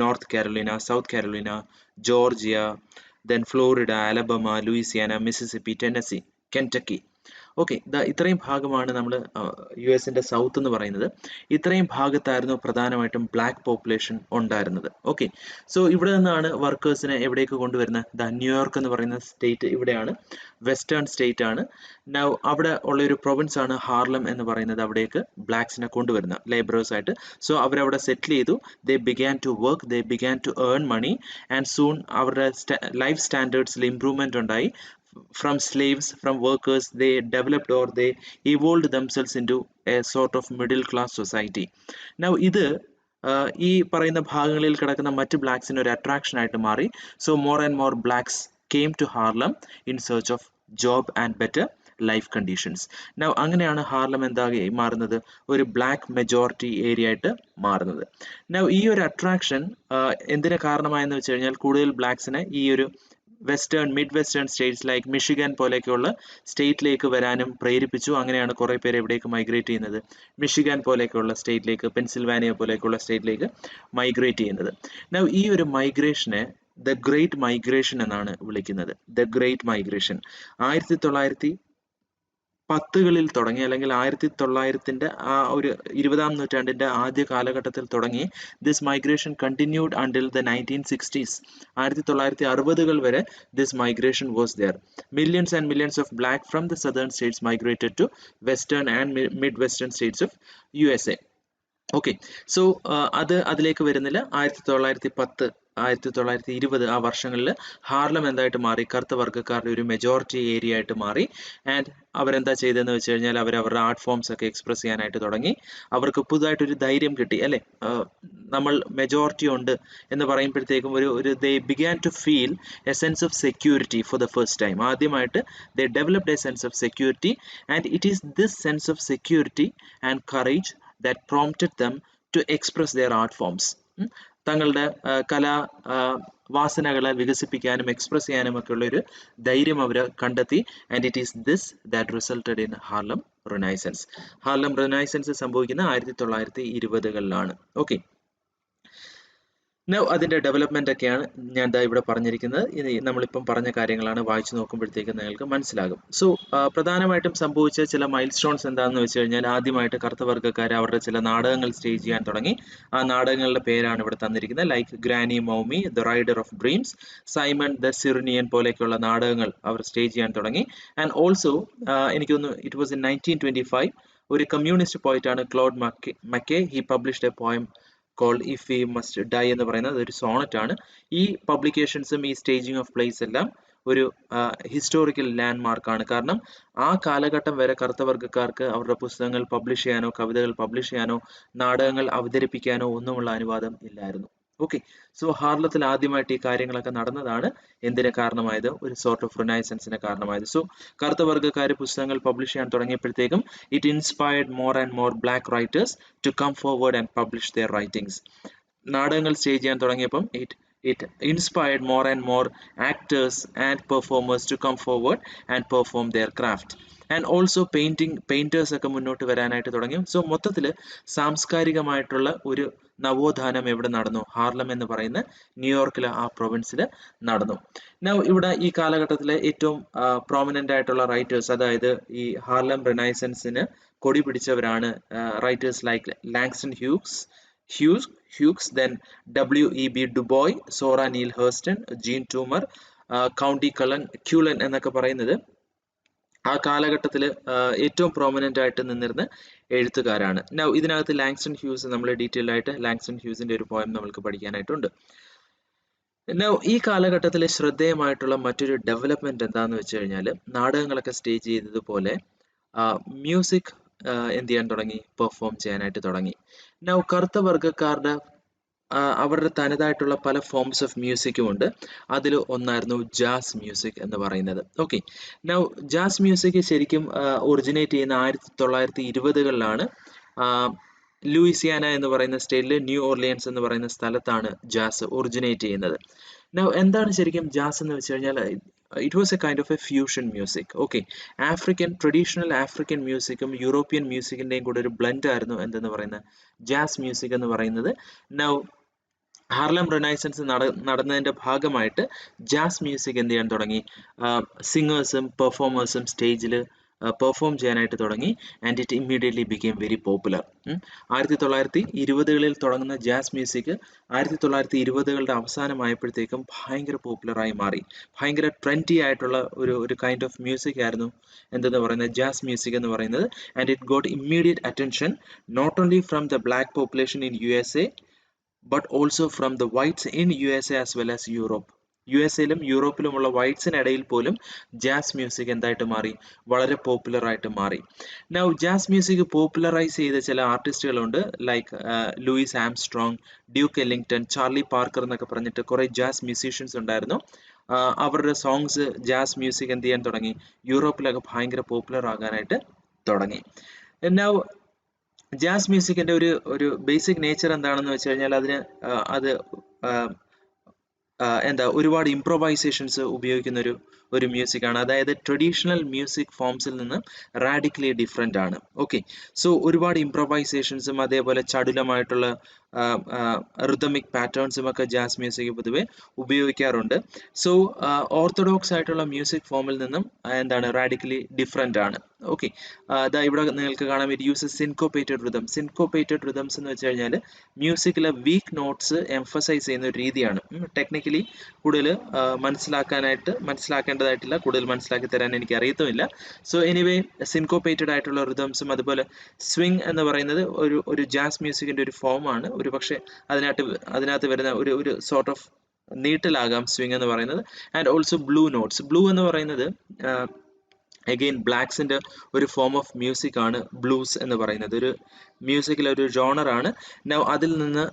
North Carolina, South Carolina, Georgia, then Florida, Alabama, Louisiana, Mississippi, Tennessee, Kentucky. Okay, ഇത്രയും ഭാഗമാണ് നമ്മൾ US സൗത്ത് എന്ന് പറയുന്നത്. ഇത്രയും ഭാഗത്തായിരുന്നു പ്രധാനമായിട്ടും ബ്ലാക്ക് പോപ്പുലേഷൻ ഉണ്ടായിരുന്നത്. ഓക്കെ, സോ ഇവിടെ നിന്നാണ് വർക്കേഴ്സിനെ എവിടേക്ക് കൊണ്ടുവരുന്നത്? ന്യൂയോർക്ക് എന്ന് പറയുന്ന സ്റ്റേറ്റ് ഇവിടെയാണ്, വെസ്റ്റേൺ സ്റ്റേറ്റ് ആണ്. നൗ അവിടെ ഉള്ള ഒരു പ്രൊവിൻസ് ആണ് ഹാർലം എന്ന് പറയുന്നത്. അവിടേക്ക് ബ്ലാക്സിനെ കൊണ്ടുവരുന്ന ലേബറേഴ്സ് ആയിട്ട്. സോ അവരവിടെ സെറ്റിൽ ചെയ്തു. They began to work, they began to earn money, and soon അവരുടെ ലൈഫ് സ്റ്റാൻഡേർഡ്സിൽ ഇംപ്രൂവ്മെന്റ് ഉണ്ടായി. From slaves, from workers, they developed or they evolved themselves into a sort of middle class society. Now ഇത് ഈ പറയുന്ന ഭാഗങ്ങളിൽ കിടക്കുന്ന മറ്റ് ബ്ലാക്സിന് ഒരു അട്രാക്ഷൻ ആയിട്ട് മാറി. So more and more blacks came to Harlem in search of job and better life conditions. Now അങ്ങനെയാണ് ഹാർലം എന്തായി മാറുന്നത്? ഒരു ബ്ലാക്ക് മെജോറിറ്റി ഏരിയ ആയിട്ട് മാറുന്നത്. നൗ ഈ ഒരു അട്രാക്ഷൻ എന്തിനു കാരണമായെന്ന് വെച്ച് കഴിഞ്ഞാൽ കൂടുതൽ ബ്ലാക്സിനെ ഈ ഒരു midwestern states like Michigan പോലെയൊക്കെയുള്ള സ്റ്റേറ്റിലേക്ക് വരാനും പ്രേരിപ്പിച്ചു. അങ്ങനെയാണ് കുറെ പേര് എവിടേക്ക് മൈഗ്രേറ്റ് ചെയ്യുന്നത്? മിഷിഗൻ പോലെയൊക്കെയുള്ള സ്റ്റേറ്റിലേക്ക്, പെൻസിൽവാനിയ പോലെയൊക്കെയുള്ള സ്റ്റേറ്റിലേക്ക് മൈഗ്രേറ്റ് ചെയ്യുന്നത്. ഈ ഒരു മൈഗ്രേഷനെ ദ ഗ്രേറ്റ് മൈഗ്രേഷൻ എന്നാണ് വിളിക്കുന്നത്. ദ ഗ്രേറ്റ് മൈഗ്രേഷൻ 1900 പത്തുകളിൽ തുടങ്ങി അല്ലെങ്കിൽ 1900-ന്റെ ആ ഒരു 20-ാം നൂറ്റാണ്ടിന്റെ ആദ്യ കാലഘട്ടത്തിൽ തുടങ്ങി this migration continued until the 1960s. 1960-കൾ വരെ this migration was there. Millions and millions of black from the southern states migrated to western and midwestern states of USA. Okay, so അതിലേക്ക് വരുന്നില്ല. 1910, 1920 ആ വർഷങ്ങളിൽ ഹാർലം എന്തായിട്ട് മാറി? കറുത്ത വർഗ്ഗക്കാരുടെ ഒരു മെജോറിറ്റി ഏരിയ ആയിട്ട് മാറി. ആൻഡ് അവരെന്താ ചെയ്തതെന്ന് വെച്ച് കഴിഞ്ഞാൽ അവരുടെ ആർട്ട് ഫോംസ് ഒക്കെ എക്സ്പ്രസ് ചെയ്യാനായിട്ട് തുടങ്ങി. അവർക്ക് പുതുതായിട്ടൊരു ധൈര്യം കിട്ടി, അല്ലേ? നമ്മൾ മെജോറിറ്റി ഉണ്ട് എന്ന് പറയുമ്പോഴത്തേക്കും ഒരു they began to feel a sense of security for the first time. ആദ്യമായിട്ട് they developed a sense of security. And it is this sense of security and courage that prompted them to express their art forms. തങ്ങളുടെ കലാ വാസനകളെ വികസിപ്പിക്കാനും express ചെയ്യാനും ഒക്കെ ഉള്ള ഒരു ധൈര്യം അവർ കണ്ടെത്തി. And it is this that resulted in Harlem renaissance. Harlem renaissance സംഭവിക്കുന്ന 1920-കളിലാണ്. Okay, അതിന്റെ ഡെവലപ്മെന്റ് ഒക്കെയാണ് ഞാൻ ഇവിടെ പറഞ്ഞിരിക്കുന്നത്. ഇനി നമ്മളിപ്പം പറഞ്ഞ കാര്യങ്ങളാണ്, വായിച്ചു നോക്കുമ്പോഴത്തേക്ക് നിങ്ങൾക്ക് മനസ്സിലാകും. സോ പ്രധാനമായിട്ടും സംഭവിച്ച ചില മൈൽ സ്റ്റോൺസ് എന്താണെന്ന് വെച്ച് കഴിഞ്ഞാൽ, ആദ്യമായിട്ട് കറുത്ത വർഗ്ഗക്കാർ അവരുടെ ചില നാടകങ്ങൾ സ്റ്റേജ് ചെയ്യാൻ തുടങ്ങി. ആ നാടകങ്ങളുടെ പേരാണ് ഇവിടെ തന്നിരിക്കുന്നത്. Like Granny Maumee, the rider of dreams, Simon the Cyrenian പോലെയൊക്കെയുള്ള നാടകങ്ങൾ അവർ സ്റ്റേജ് ചെയ്യാൻ തുടങ്ങി. ആൻഡ് ഓൾസോ എനിക്ക് തോന്നുന്നു ഇറ്റ് വാസ് ഇൻ 1925 ഒരു കമ്മ്യൂണിസ്റ്റ് പോയിട്ടാണ് Claude McKay. He published a poem called If We Must Die എന്ന് പറയുന്നത് ഒരു സോണറ്റ് ആണ്. ഈ പബ്ലിക്കേഷൻസും ഈ സ്റ്റേജിങ് ഓഫ് പ്ലേസ് എല്ലാം ഒരു ഹിസ്റ്റോറിക്കൽ ലാൻഡ് മാർക്കാണ്. കാരണം ആ കാലഘട്ടം വരെ കറുത്ത വർഗ്ഗക്കാർക്ക് അവരുടെ പുസ്തകങ്ങൾ പബ്ലിഷ് ചെയ്യാനോ കവിതകൾ പബ്ലിഷ് ചെയ്യാനോ നാടകങ്ങൾ അവതരിപ്പിക്കാനോ ഒന്നുമുള്ള അനുവാദം ഇല്ലായിരുന്നു. ഓക്കെ, സോ ഹാർലത്തിൽ ആദ്യമായിട്ട് ഈ കാര്യങ്ങളൊക്കെ നടന്നതാണ് എന്തിന് കാരണമായത്? ഒരു സോർട്ട് ഓഫ് റിനൈസൻസിന് കാരണമായത്. സോ കറുത്ത വർഗ്ഗക്കാർ പുസ്തകങ്ങൾ പബ്ലിഷ് ചെയ്യാൻ തുടങ്ങിയപ്പോഴത്തേക്കും it inspired more and more black writers to come forward and publish their writings. നാടകങ്ങൾ സ്റ്റേജ് ചെയ്യാൻ തുടങ്ങിയപ്പം it inspired more and more actors and performers to come forward and perform their craft. And also painters ഒക്കെ മുന്നോട്ട് വരാനായിട്ട് തുടങ്ങി. So മൊത്തത്തിൽ സാംസ്കാരികമായിട്ടുള്ള ഒരു നവോത്ഥാനം എവിടെ നടന്നു? ഹാർലം എന്ന് പറയുന്ന ന്യൂയോർക്കിലെ ആ പ്രൊവിൻസിൽ നടന്നു. ഇവിടെ ഈ കാലഘട്ടത്തിലെ ഏറ്റവും പ്രോമിനന്റ് ആയിട്ടുള്ള റൈറ്റേഴ്സ്, അതായത് ഈ ഹാർലം റിനൈസൻസിന് കൊടി പിടിച്ചവരാണ് writers like Langston Hughes, then W.E.B. Du Bois, Zora Neale Hurston, Jean Toomer, Countee Cullen എന്നൊക്കെ പറയുന്നത് ആ കാലഘട്ടത്തിൽ ഏറ്റവും പ്രോമിനന്റ് ആയിട്ട് നിന്നിരുന്ന എഴുത്തുകാരാണ്. ഇതിനകത്ത് ലാങ്സ്റ്റൺ ഹ്യൂസ് നമ്മൾ ഡീറ്റെയിൽ ആയിട്ട് ലാങ്സ്റ്റൺ ഹ്യൂസിന്റെ ഒരു പോയം നമ്മൾക്ക് പഠിക്കാനായിട്ടുണ്ട്. ഈ കാലഘട്ടത്തിൽ ശ്രദ്ധേയമായിട്ടുള്ള മറ്റൊരു ഡെവലപ്മെന്റ് എന്താന്ന് വെച്ച് കഴിഞ്ഞാൽ, നാടകങ്ങളൊക്കെ സ്റ്റേജ് ചെയ്തതുപോലെ മ്യൂസിക് എന്ത് ചെയ്യാൻ തുടങ്ങി? പെർഫോം ചെയ്യാനായിട്ട് തുടങ്ങി. കറുത്ത വർഗ്ഗക്കാരുടെ അവരുടെ തനതായിട്ടുള്ള പല ഫോംസ് ഓഫ് മ്യൂസിക്കും ഉണ്ട്. അതിൽ ഒന്നായിരുന്നു ജാസ് മ്യൂസിക് എന്ന് പറയുന്നത്. ഓക്കെ, ജാസ് മ്യൂസിക് ശരിക്കും ഒറിജിനേറ്റ് ചെയ്യുന്ന 1920-കളിലാണ്. ലൂയിസിയാന എന്ന് പറയുന്ന സ്റ്റേറ്റിൽ ന്യൂ ഓർലിയൻസ് എന്ന് പറയുന്ന സ്ഥലത്താണ് ജാസ് ഒറിജിനേറ്റ് ചെയ്യുന്നത്. എന്താണ് ശരിക്കും ജാസ് എന്ന് വെച്ച് കഴിഞ്ഞാൽ, it was a kind of a fusion music. Okay, traditional African മ്യൂസിക്കും യൂറോപ്യൻ മ്യൂസിക്കിന്റെയും കൂടെ ഒരു ബ്ലെൻഡ് ആയിരുന്നു എന്തെന്ന് പറയുന്നത് ജാസ് മ്യൂസിക് എന്ന് പറയുന്നത്. ഹാർലം റിനൈസൻസ് നടന്നതിന്റെ ഭാഗമായിട്ട് ജാസ് മ്യൂസിക് എന്ത് ചെയ്യാൻ തുടങ്ങി? സിംഗേഴ്സും പെർഫോമേഴ്സും സ്റ്റേജിൽ പെർഫോം ചെയ്യാനായിട്ട് തുടങ്ങി. And it immediately became very popular. 1920-കളിൽ തുടങ്ങുന്ന ജാസ് മ്യൂസിക് 1920-കളുടെ അവസാനമായപ്പോഴത്തേക്കും ഭയങ്കര പോപ്പുലറായി മാറി. ഭയങ്കര ട്രെൻഡി ആയിട്ടുള്ള ഒരു കൈൻഡ് ഓഫ് മ്യൂസിക് ആയിരുന്നു എന്തെന്ന് പറയുന്നത് ജാസ് മ്യൂസിക് എന്ന് പറയുന്നത്. And it got immediate attention not only from the black population in USA but also from the whites in USA as well as Europe. USA-ലും യൂറോപ്പിലുമുള്ള വൈറ്റ്സിനിടയിൽ പോലും ജാസ് മ്യൂസിക് എന്തായിട്ട് മാറി? വളരെ popular ആയിട്ട് മാറി. ജാസ് മ്യൂസിക് പോപ്പുലറൈസ് ചെയ്ത ചില ആർട്ടിസ്റ്റുകളുണ്ട്, like Louis Armstrong, Duke Ellington, Charlie Parker എന്നൊക്കെ പറഞ്ഞിട്ട് കുറെ ജാസ് മ്യൂസീഷ്യൻസ് ഉണ്ടായിരുന്നു. അവരുടെ സോങ്സ് ജാസ് മ്യൂസിക് എന്ത് ചെയ്യാൻ തുടങ്ങി? യൂറോപ്പിലൊക്കെ ഭയങ്കര പോപ്പുലർ ആകാനായിട്ട് തുടങ്ങി. ജാസ് മ്യൂസിക്കിന്റെ ഒരു ബേസിക് നേച്ചർ എന്താണെന്ന് വെച്ച് കഴിഞ്ഞാൽ, അത് ഒരുപാട് ഇംപ്രൊവൈസേഷൻസ് ഉപയോഗിക്കുന്ന ഒരു മ്യൂസിക് ആണ്. അതായത് ട്രഡീഷണൽ മ്യൂസിക് ഫോംസിൽ നിന്ന് റാഡിക്കലി ഡിഫറെന്റ് ആണ്. ഓക്കെ, സോ ഒരുപാട് ഇംപ്രൊവൈസേഷൻസും അതേപോലെ ചടുലമായിട്ടുള്ള റിതമിക് പാറ്റേൺസും ഒക്കെ ജാസ് മ്യൂസിക് പൊതുവെ ഉപയോഗിക്കാറുണ്ട്. സോ ഓർത്തഡോക്സ് ആയിട്ടുള്ള മ്യൂസിക് ഫോമിൽ നിന്നും എന്താണ് റാഡിക്കലി ഡിഫറെൻ്റ് ആണ്. ഓക്കെ, അതാ ഇവിടെ നിങ്ങൾക്ക് കാണാം, ഇറ്റ് യൂസസ് സിൻകോപ്പേറ്റഡ് റിതം. സിൻകോപ്പേറ്റഡ് റിതംസ് എന്ന് വെച്ച് കഴിഞ്ഞാൽ മ്യൂസിക്കിലെ വീക്ക് നോട്ട്സ് എംഫസൈസ് ചെയ്യുന്ന ഒരു രീതിയാണ്. ടെക്നിക്കലി കൂടുതൽ മനസ്സിലാക്കേണ്ടതായിട്ടില്ല, കൂടുതൽ മനസ്സിലാക്കി തരാൻ എനിക്ക് അറിയത്തുമില്ല. സോ എനിവേ, സിൻകോപ്പേറ്റഡ് ആയിട്ടുള്ള റിതംസും അതുപോലെ സ്വിങ് എന്ന് പറയുന്നത് ഒരു ജാസ് മ്യൂസിക്കിന്റെ ഒരു ഫോമാണ്. ഒരു പക്ഷേ അതിനകത്ത് വരുന്ന ഒരു സോർട്ട് ഓഫ് നീട്ടിലാകാം സ്വിങ് എന്ന് പറയുന്നത്. And also blue notes. Blue എന്ന് പറയുന്നത് അഗെയിൻ ബ്ലാക്സിന്റെ ഒരു ഫോം ഓഫ് മ്യൂസിക് ആണ് ബ്ലൂസ് എന്ന് പറയുന്നത്. ഒരു മ്യൂസിക്കിലെ ഒരു ജോണറാണ്. നൗ അതിൽ നിന്ന്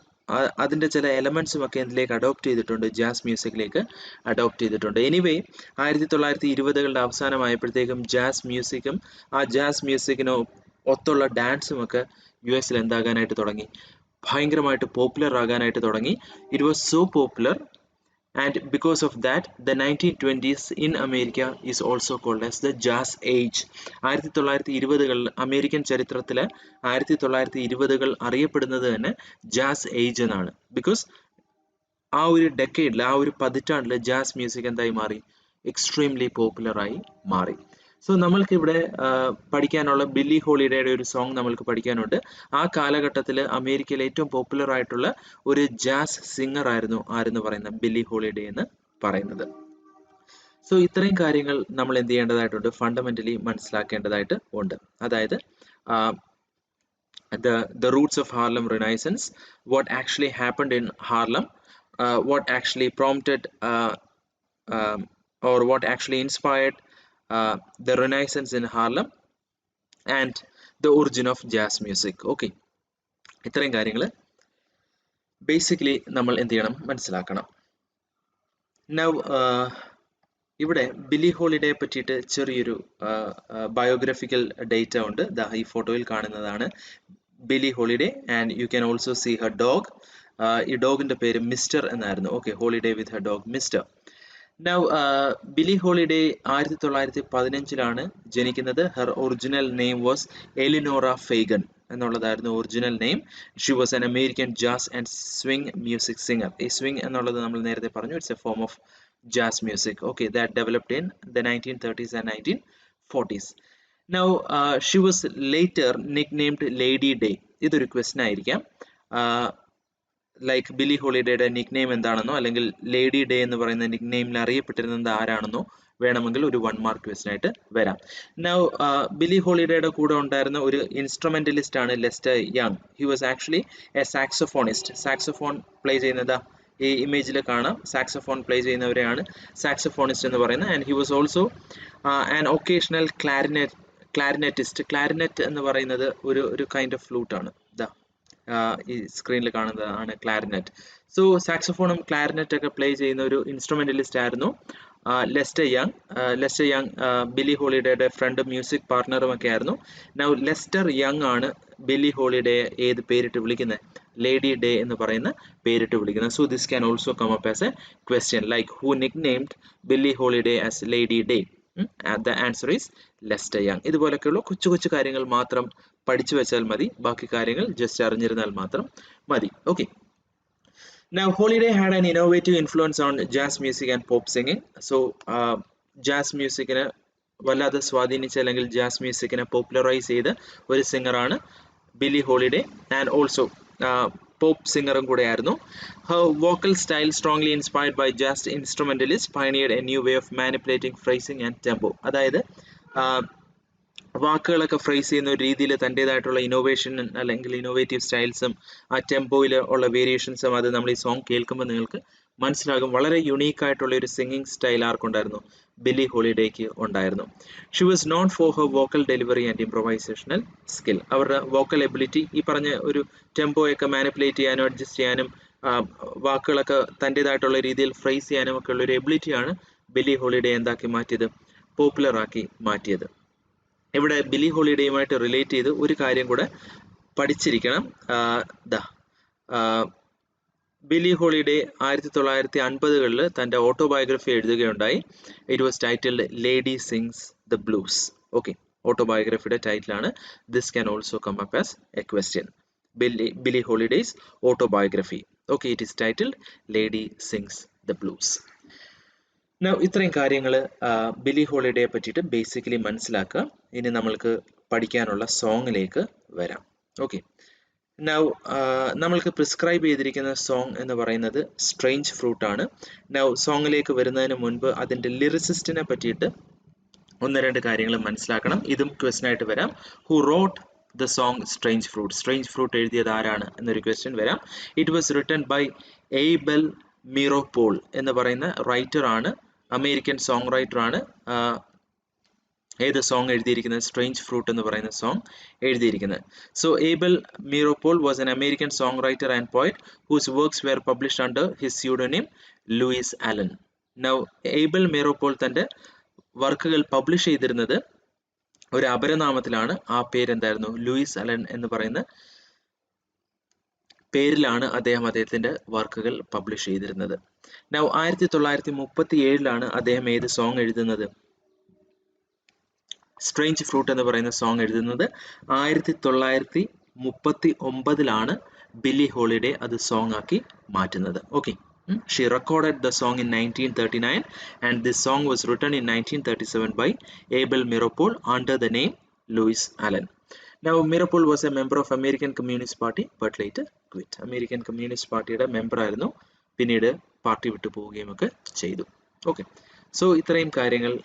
അതിന്റെ ചില എലമെന്റ്സും ഒക്കെ ഇതിലേക്ക് അഡോപ്റ്റ് ചെയ്തിട്ടുണ്ട്, ജാസ് മ്യൂസിക്കിലേക്ക് അഡോപ്റ്റ് ചെയ്തിട്ടുണ്ട്. എനിവേ, 1920കളുടെ അവസാനമായപ്പോഴത്തേക്കും ജാസ് മ്യൂസിക്കും ആ ജാസ് മ്യൂസിക്കിനോ ഒത്തുള്ള ഡാൻസും ഒക്കെ US എന്താകാനായിട്ട് തുടങ്ങി, ഭയങ്കരമായിട്ട് പോപ്പുലർ ആകാനായിട്ട് തുടങ്ങി. It was so popular, and because of that the 1920s in America is also called as the jazz age. 1920കൾ അമേരിക്കൻ ചരിത്രത്തിൽ 1920കൾ അറിയപ്പെടുന്നത് തന്നെ ജാസ് ഏജ് എന്നാണ്. ബിക്കോസ് ആ ഒരു ഡെക്കേഡിൽ, ആ ഒരു പതിറ്റാണ്ടിൽ ജാസ് മ്യൂസിക് എന്തായി മാറി, എക്സ്ട്രീംലി പോപ്പുലറായി മാറി. സോ നമ്മൾക്ക് ഇവിടെ പഠിക്കാനുള്ള ബില്ലി ഹോളിഡേയുടെ ഒരു സോങ് നമ്മൾക്ക് പഠിക്കാനുണ്ട്. ആ കാലഘട്ടത്തിൽ അമേരിക്കയിൽ ഏറ്റവും പോപ്പുലർ ആയിട്ടുള്ള ഒരു ജാസ് സിംഗർ ആയിരുന്നു ആരെന്ന് പറയുന്നത്, ബില്ലി ഹോളിഡേ എന്ന് പറയുന്നത്. സോ ഇത്രയും കാര്യങ്ങൾ നമ്മൾ എന്ത് ചെയ്യേണ്ടതായിട്ടുണ്ട്, ഫണ്ടമെന്റലി മനസ്സിലാക്കേണ്ടതായിട്ട് ഉണ്ട്. അതായത് the roots of Harlem Renaissance, what actually happened in Harlem, what actually prompted or what actually inspired the Renaissance in Harlem, and the origin of jazz music. Okay, ഇത്രയും കാര്യങ്ങൾ ബേസിക്കലി നമ്മൾ എന്ത് ചെയ്യണം, മനസ്സിലാക്കണം. നൗ ഇവിടെ Billy ഹോളിഡേയെ പറ്റിയിട്ട് ചെറിയൊരു biographical data ഉണ്ട്. ഈ ഫോട്ടോയിൽ കാണുന്നതാണ് Billie Holiday, and you can also see her dog. ഈ ഡോഗിന്റെ പേര് മിസ്റ്റർ എന്നായിരുന്നു. Okay, Holiday with her dog Mister. Now Billie Holiday 1915 ജനിക്കുന്നത്. Her original name was Eleanora Fagan എന്നുള്ളതായിരുന്നു original name. She was an American jazz and swing music singer. ഈ swing എന്നുള്ളത് നമ്മൾ നേരത്തെ പറഞ്ഞു, it's a form of jazz music, okay, that developed in the 1930s and 1940s. Now she was later nicknamed Lady Day. ഇതൊരു question ആയിരിക്കാം. Like Billy ഹോളിഡേയുടെ nickname എന്താണെന്നോ അല്ലെങ്കിൽ lady Day എന്ന് പറയുന്ന നിക്നെയിമിൽ അറിയപ്പെട്ടിരുന്നത് ആരാണെന്നോ വേണമെങ്കിൽ ഒരു 1 മാർക്ക് ക്വസ്റ്റ്യൻ ആയിട്ട് വരാം. നൗ ബില്ലി ഹോളിഡേയുടെ കൂടെ ഉണ്ടായിരുന്ന ഒരു ഇൻസ്ട്രുമെന്റലിസ്റ്റ് ആണ് Lester Young. He was actually a saxophonist. Saxophone play ചെയ്യുന്നത് ഈ ഇമേജിൽ കാണാം. സാക്സോഫോൺ പ്ലേ ചെയ്യുന്നവരെയാണ് സാക്സോഫോണിസ്റ്റ് എന്ന് പറയുന്നത്. And he was also an occasional clarinetist. Clarinet എന്ന് പറയുന്നത് ഒരു കൈൻഡ് ഓഫ് ഫ്ലൂട്ട് ആണ്. ഈ സ്ക്രീനിൽ കാണുന്നതാണ് ക്ലാരിനെറ്റ്. സോ സാക്സോഫോണും ക്ലാരിനെറ്റ് ഒക്കെ പ്ലേ ചെയ്യുന്ന ഒരു ഇൻസ്ട്രുമെന്റലിസ്റ്റ് ആയിരുന്നു Lester Young. Lester Young Billie ഹോളിഡേയുടെ ഫ്രണ്ട് മ്യൂസിക് പാർട്ണറും ഒക്കെ ആയിരുന്നു. നൗ ലെസ്റ്റർ യങ് ആണ് ബില്ലി ഹോളിഡേ ഏത് പേരിട്ട് വിളിക്കുന്നത്, ലേഡി ഡേ എന്ന് പറയുന്ന പേരിട്ട് വിളിക്കുന്നത്. So this can also come up as a question like who nicknamed Billie Holiday as Lady Day. The answer is Lester Young. ഇതുപോലൊക്കെയുള്ള കൊച്ചു കൊച്ചു കാര്യങ്ങൾ മാത്രം പഠിച്ചു വെച്ചാൽ മതി, ബാക്കി കാര്യങ്ങൾ ജസ്റ്റ് അറിഞ്ഞിരുന്നാൽ മാത്രം മതി. Okay, now Holiday had an innovative influence on jazz music and pop singing. So jazz musicനെ വല്ലാതെ സ്വാധീനിച്ച അല്ലെങ്കിൽ ജാസ് മ്യൂസിക്കിനെ പോപ്പുലറൈസ് ചെയ്ത ഒരു സിംഗറാണ് Billie Holiday. And also pop സിംഗറും കൂടെ ആയിരുന്നു. Her vocal style, strongly inspired by jazz instrumentalists, pioneered a new way of manipulating phrasing and tempo. അതായത് വാക്കുകളൊക്കെ ഫ്രേസ് ചെയ്യുന്ന ഒരു രീതിയിൽ തൻ്റെതായിട്ടുള്ള ഇന്നോവേഷൻ അല്ലെങ്കിൽ ഇന്നോവേറ്റീവ് സ്റ്റൈൽസും ആ ടെമ്പോയിൽ ഉള്ള വേരിയേഷൻസും അത് നമ്മൾ ഈ സോങ് കേൾക്കുമ്പോൾ നിങ്ങൾക്ക് മനസ്സിലാകും. വളരെ യുണീക്ക് ആയിട്ടുള്ള ഒരു സിംഗിങ് സ്റ്റൈൽ ആർക്കുണ്ടായിരുന്നു, ബില്ലി ഹോളിഡേക്ക് ഉണ്ടായിരുന്നു. She was known for her vocal delivery and improvisational skill. അവരുടെ വോക്കൽ എബിലിറ്റി, ഈ പറഞ്ഞ ഒരു ടെമ്പോയൊക്കെ മാനിപ്പുലേറ്റ് ചെയ്യാനും അഡ്ജസ്റ്റ് ചെയ്യാനും വാക്കുകളൊക്കെ തൻ്റെതായിട്ടുള്ള രീതിയിൽ ഫ്രേസ് ചെയ്യാനും ഒക്കെ ഉള്ള ഒരു എബിലിറ്റിയാണ് ബില്ലി ഹോളിഡേ എന്താക്കി മാറ്റിയത്, പോപ്പുലർ ആക്കി മാറ്റിയത്. ഇവിടെ ബില്ലി ഹോളിഡേയുമായിട്ട് റിലേറ്റ് ചെയ്ത് ഒരു കാര്യം കൂടെ പഠിച്ചിരിക്കണം. ബില്ലി ഹോളിഡേ 1950കളിൽ തൻ്റെ ഓട്ടോബയോഗ്രഫി എഴുതുകയുണ്ടായി. It was titled Lady sings the blues. Okay, ഓട്ടോബയോഗ്രഫിയുടെ ടൈറ്റിലാണ്. This can also come up as a question. Billie Holiday's autobiography. Okay, it is titled Lady Sings the Blues. Now, ഇത്രയും കാര്യങ്ങൾ ബിലി ഹോളിഡേയെ പറ്റിയിട്ട് basically മനസ്സിലാക്കുക. ഇനി നമ്മൾക്ക് പഠിക്കാനുള്ള സോങ്ങിലേക്ക് വരാം. ഓക്കെ, നൗ നമ്മൾക്ക് പ്രിസ്ക്രൈബ് ചെയ്തിരിക്കുന്ന സോങ് എന്ന് പറയുന്നത് സ്ട്രേഞ്ച് ഫ്രൂട്ട് ആണ്. നൗ സോങ്ങിലേക്ക് വരുന്നതിന് മുൻപ് അതിൻ്റെ ലിറിസിസ്റ്റിനെ പറ്റിയിട്ട് ഒന്ന് രണ്ട് കാര്യങ്ങൾ മനസ്സിലാക്കണം. ഇതും ക്വസ്റ്റ്യൻ ആയിട്ട് വരാം. Who wrote the song strange fruit? Strange fruit എഴുതിയത് ആരാണ് എന്നൊരു ക്വസ്റ്റ്യൻ വരാം. It was written by Abel Meeropol എന്ന് പറയുന്ന റൈറ്റർ ആണ്, അമേരിക്കൻ സോങ് റൈറ്റർ ആണ്. ഏത് സോങ് എഴുതിയിരിക്കുന്നത്? സ്ട്രേഞ്ച് ഫ്രൂട്ട് എന്ന് പറയുന്ന സോങ് എഴുതിയിരിക്കുന്നത്. So Abel Meeropol was an American songwriter and poet whose works were published under his pseudonym Lewis Allan. Now Abel Meeropol തൻ്റെ വർക്കുകൾ പബ്ലിഷ് ചെയ്തിരുന്നത് ഒരു അപരനാമത്തിലാണ്. ആ പേരെന്തായിരുന്നു? ലൂയിസ് അലൻ എന്ന് പറയുന്ന പേരിലാണ് അദ്ദേഹത്തിൻ്റെ വർക്കുകൾ പബ്ലിഷ് ചെയ്തിരുന്നത്. നൗ 1937 അദ്ദേഹം ഏത് സോങ് എഴുതുന്നത്? സ്ട്രേഞ്ച് ഫ്രൂട്ട് എന്ന് പറയുന്ന സോങ് എഴുതുന്നത് 1939 ബില്ലി ഹോളിഡേ അത് സോങ് ആക്കി മാറ്റുന്നത്. Okay, she recorded the song in 1939 and this song was written in 1937 by Abel Meeropol under the name Louis Allen. Now Meeropol was a member of American Communist Party but later quit. American Communist Partyയുടെ member ആയിരുന്നു, പിന്നീട് party വിട്ടു പോവുകയും ഒക്കെ ചെയ്തു. Okay, so ഇത്രയും കാര്യങ്ങൾ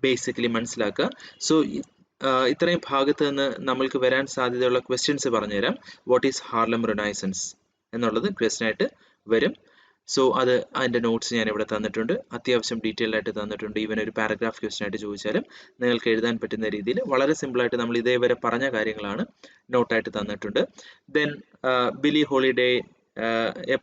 basically മനസ്സിലാക്കുക. സോ ഇത്രയും ഭാഗത്ത് നിന്ന് നമ്മൾക്ക് വരാൻ സാധ്യതയുള്ള ക്വസ്റ്റ്യൻസ് പറഞ്ഞുതരാം. വാട്ട് ഈസ് ഹാർലം റിനൈസൻസ് എന്നുള്ളത് ക്വസ്റ്റ്യൻ ആയിട്ട് വരും. സോ അതിൻ്റെ നോട്ട്സ് ഞാൻ ഇവിടെ തന്നിട്ടുണ്ട്, അത്യാവശ്യം ഡീറ്റെയിൽ ആയിട്ട് തന്നിട്ടുണ്ട്. ഈവൻ ഒരു പാരഗ്രാഫ് ക്വസ്റ്റ്യൻ ആയിട്ട് ചോദിച്ചാലും നിങ്ങൾക്ക് എഴുതാൻ പറ്റുന്ന രീതിയിൽ വളരെ സിമ്പിളായിട്ട് നമ്മൾ ഇതേവരെ പറഞ്ഞ കാര്യങ്ങളാണ് നോട്ടായിട്ട് തന്നിട്ടുണ്ട്. ദെൻ ബില്ലി ഹോളിഡേ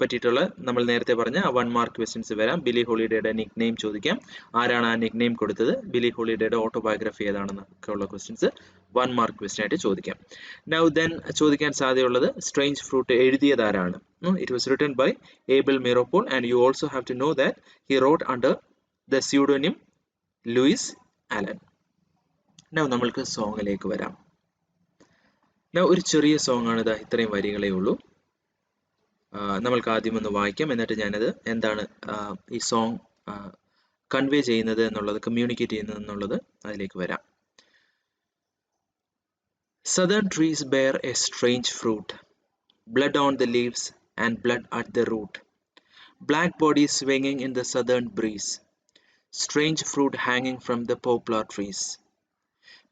പറ്റിയിട്ടുള്ള നമ്മൾ നേരത്തെ പറഞ്ഞ 1 മാർക്ക് ക്വസ്റ്റ്യൻസ് വരാം. ബില്ലി ഹോളിഡേയുടെ നിക് നെയിം ചോദിക്കാം, ആരാണ് ആ നിക് നെയിം കൊടുത്തത്, ബില്ലി ഹോളിഡേയുടെ ഓട്ടോബയോഗ്രഫി ഏതാണെന്നൊക്കെ ഉള്ള ക്വസ്റ്റ്യൻസ് 1 മാർക്ക് ക്വസ്റ്റ്യൻ ആയിട്ട് ചോദിക്കാം. നൗ ദെൻ ചോദിക്കാൻ സാധ്യതയുള്ളത് സ്ട്രേഞ്ച് ഫ്രൂട്ട് എഴുതിയത് ആരാണ്? It was written by Abel Meeropol and you also have to know that he wrote under the pseudonym Lewis Allan. Now നമ്മൾക്ക് സോങ്ങിലേക്ക് വരാം. നൗ ഒരു ചെറിയ സോങ് ആണ്, ഇതാ ഇത്രയും വരികളേ ഉള്ളൂ. നമ്മൾക്ക് ആദ്യം ഒന്ന് വായിക്കാം, എന്നിട്ട് ഞാനത് എന്താണ് ഈ സോങ് കൺവേ ചെയ്യുന്നത് എന്നുള്ളത്, കമ്മ്യൂണിക്കേറ്റ് ചെയ്യുന്നത് എന്നുള്ളത് അതിലേക്ക് വരാം. Southern trees bear a strange fruit, blood on the leaves and blood at the root, black bodies swinging in the southern breeze, strange fruit hanging from the poplar trees.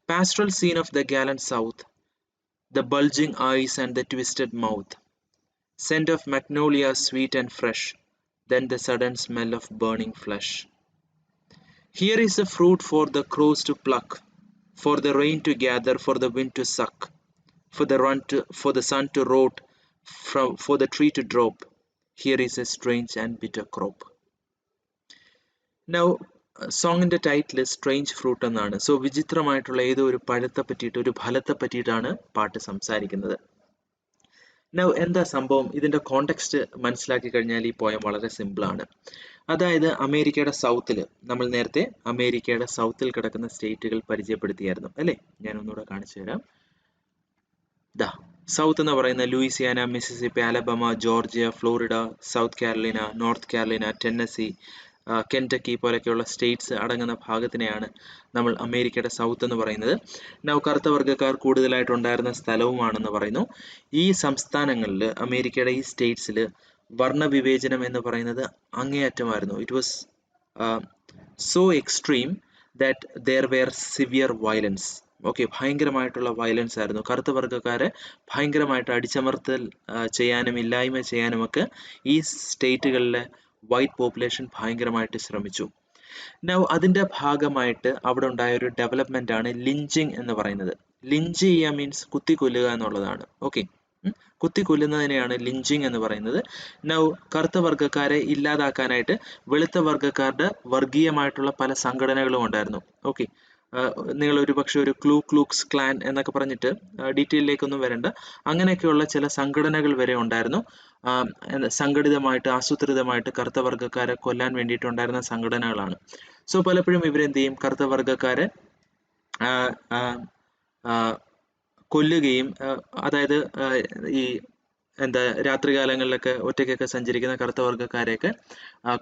Pastoral scene of the gallant south, the bulging eyes and the twisted mouth, scent of magnolia sweet and fresh, then the sudden smell of burning flesh. Here is the fruit for the crows to pluck, for the rain to gather, for the wind to suck, for the sun to rot, for the tree to drop. Here is a strange and bitter crop. Now സോങ്ങിന്റെ title strange fruit എന്നാണ്. So വിചിത്രമായിട്ടുള്ള ഏതോ ഒരു പഴത്തെ പറ്റിയിട്ട്, ഒരു ഫലത്തെ പറ്റിയിട്ടാണ് പാട്ട് സംസാരിക്കുന്നത്. നൗ എന്താ സംഭവം? ഇതിന്റെ കോണ്ടെക്സ്റ്റ് മനസ്സിലാക്കി കഴിഞ്ഞാൽ ഈ പോയം വളരെ സിമ്പിളാണ്. അതായത് അമേരിക്കയുടെ സൗത്തിൽ, നമ്മൾ നേരത്തെ അമേരിക്കയുടെ സൗത്തിൽ കിടക്കുന്ന സ്റ്റേറ്റുകൾ പരിചയപ്പെടുത്തിയായിരുന്നു അല്ലേ? ഞാൻ ഒന്നുകൂടെ കാണിച്ചു തരാം. സൗത്ത് എന്ന് പറയുന്ന Louisiana, Mississippi, Alabama, Georgia, Florida, South Carolina, North Carolina, Tennessee, Kentucky പോലെയൊക്കെയുള്ള സ്റ്റേറ്റ്സ് അടങ്ങുന്ന ഭാഗത്തിനെയാണ് നമ്മൾ അമേരിക്കയുടെ സൗത്ത് എന്ന് പറയുന്നത്. നൗ കറുത്ത വർഗ്ഗക്കാർ കൂടുതലായിട്ടുണ്ടായിരുന്ന സ്ഥലവുമാണെന്ന് പറയുന്നു. ഈ സംസ്ഥാനങ്ങളിൽ, അമേരിക്കയുടെ ഈ സ്റ്റേറ്റ്സിൽ വർണ്ണവിവേചനം എന്ന് പറയുന്നത് അങ്ങേയറ്റമായിരുന്നു. It was so extreme that there were severe violence. Okay, ഭയങ്കരമായിട്ടുള്ള വയലൻസ് ആയിരുന്നു. കറുത്ത വർഗ്ഗക്കാരെ ഭയങ്കരമായിട്ട് അടിച്ചമർത്തൽ ചെയ്യാനും ഇല്ലായ്മ ചെയ്യാനുമൊക്കെ ഈ സ്റ്റേറ്റുകളിലെ വൈറ്റ് പോപ്പുലേഷൻ ഭയങ്കരമായിട്ട് ശ്രമിച്ചു. നൗ അതിൻ്റെ ഭാഗമായിട്ട് അവിടെ ഉണ്ടായ ഒരു ഡെവലപ്മെന്റ് ആണ് ലിഞ്ചിങ് എന്ന് പറയുന്നത്. ലിഞ്ച് ചെയ്യുക മീൻസ് കുത്തിക്കൊല്ലുക എന്നുള്ളതാണ്. ഓക്കെ, കുത്തിക്കൊല്ലുന്നതിനെയാണ് ലിഞ്ചിങ് എന്ന് പറയുന്നത്. നൗ കറുത്ത വർഗ്ഗക്കാരെ ഇല്ലാതാക്കാനായിട്ട് വെളുത്ത വർഗ്ഗക്കാരുടെ വർഗീയമായിട്ടുള്ള പല സംഘടനകളും ഉണ്ടായിരുന്നു. ഓക്കെ, നിങ്ങൾ ഒരുപക്ഷെ ഒരു ക്ലൂക്സ് ക്ലാൻ എന്നൊക്കെ പറഞ്ഞിട്ട് ഡീറ്റെയിലേക്കൊന്നും വരണ്ട, അങ്ങനെയൊക്കെയുള്ള ചില സംഘടനകൾ വരെ ഉണ്ടായിരുന്നു. സംഘടിതമായിട്ട് ആസൂത്രിതമായിട്ട് കറുത്ത വർഗ്ഗക്കാരെ കൊല്ലാൻ വേണ്ടിയിട്ടുണ്ടായിരുന്ന സംഘടനകളാണ്. സോ പലപ്പോഴും ഇവരെന്ത് ചെയ്യും? കറുത്ത വർഗ്ഗക്കാരെ കൊല്ലുകയും അതായത് ഈ എന്താ രാത്രികാലങ്ങളിലൊക്കെ ഒറ്റയ്ക്കൊക്കെ സഞ്ചരിക്കുന്ന കറുത്ത വർഗ്ഗക്കാരെയൊക്കെ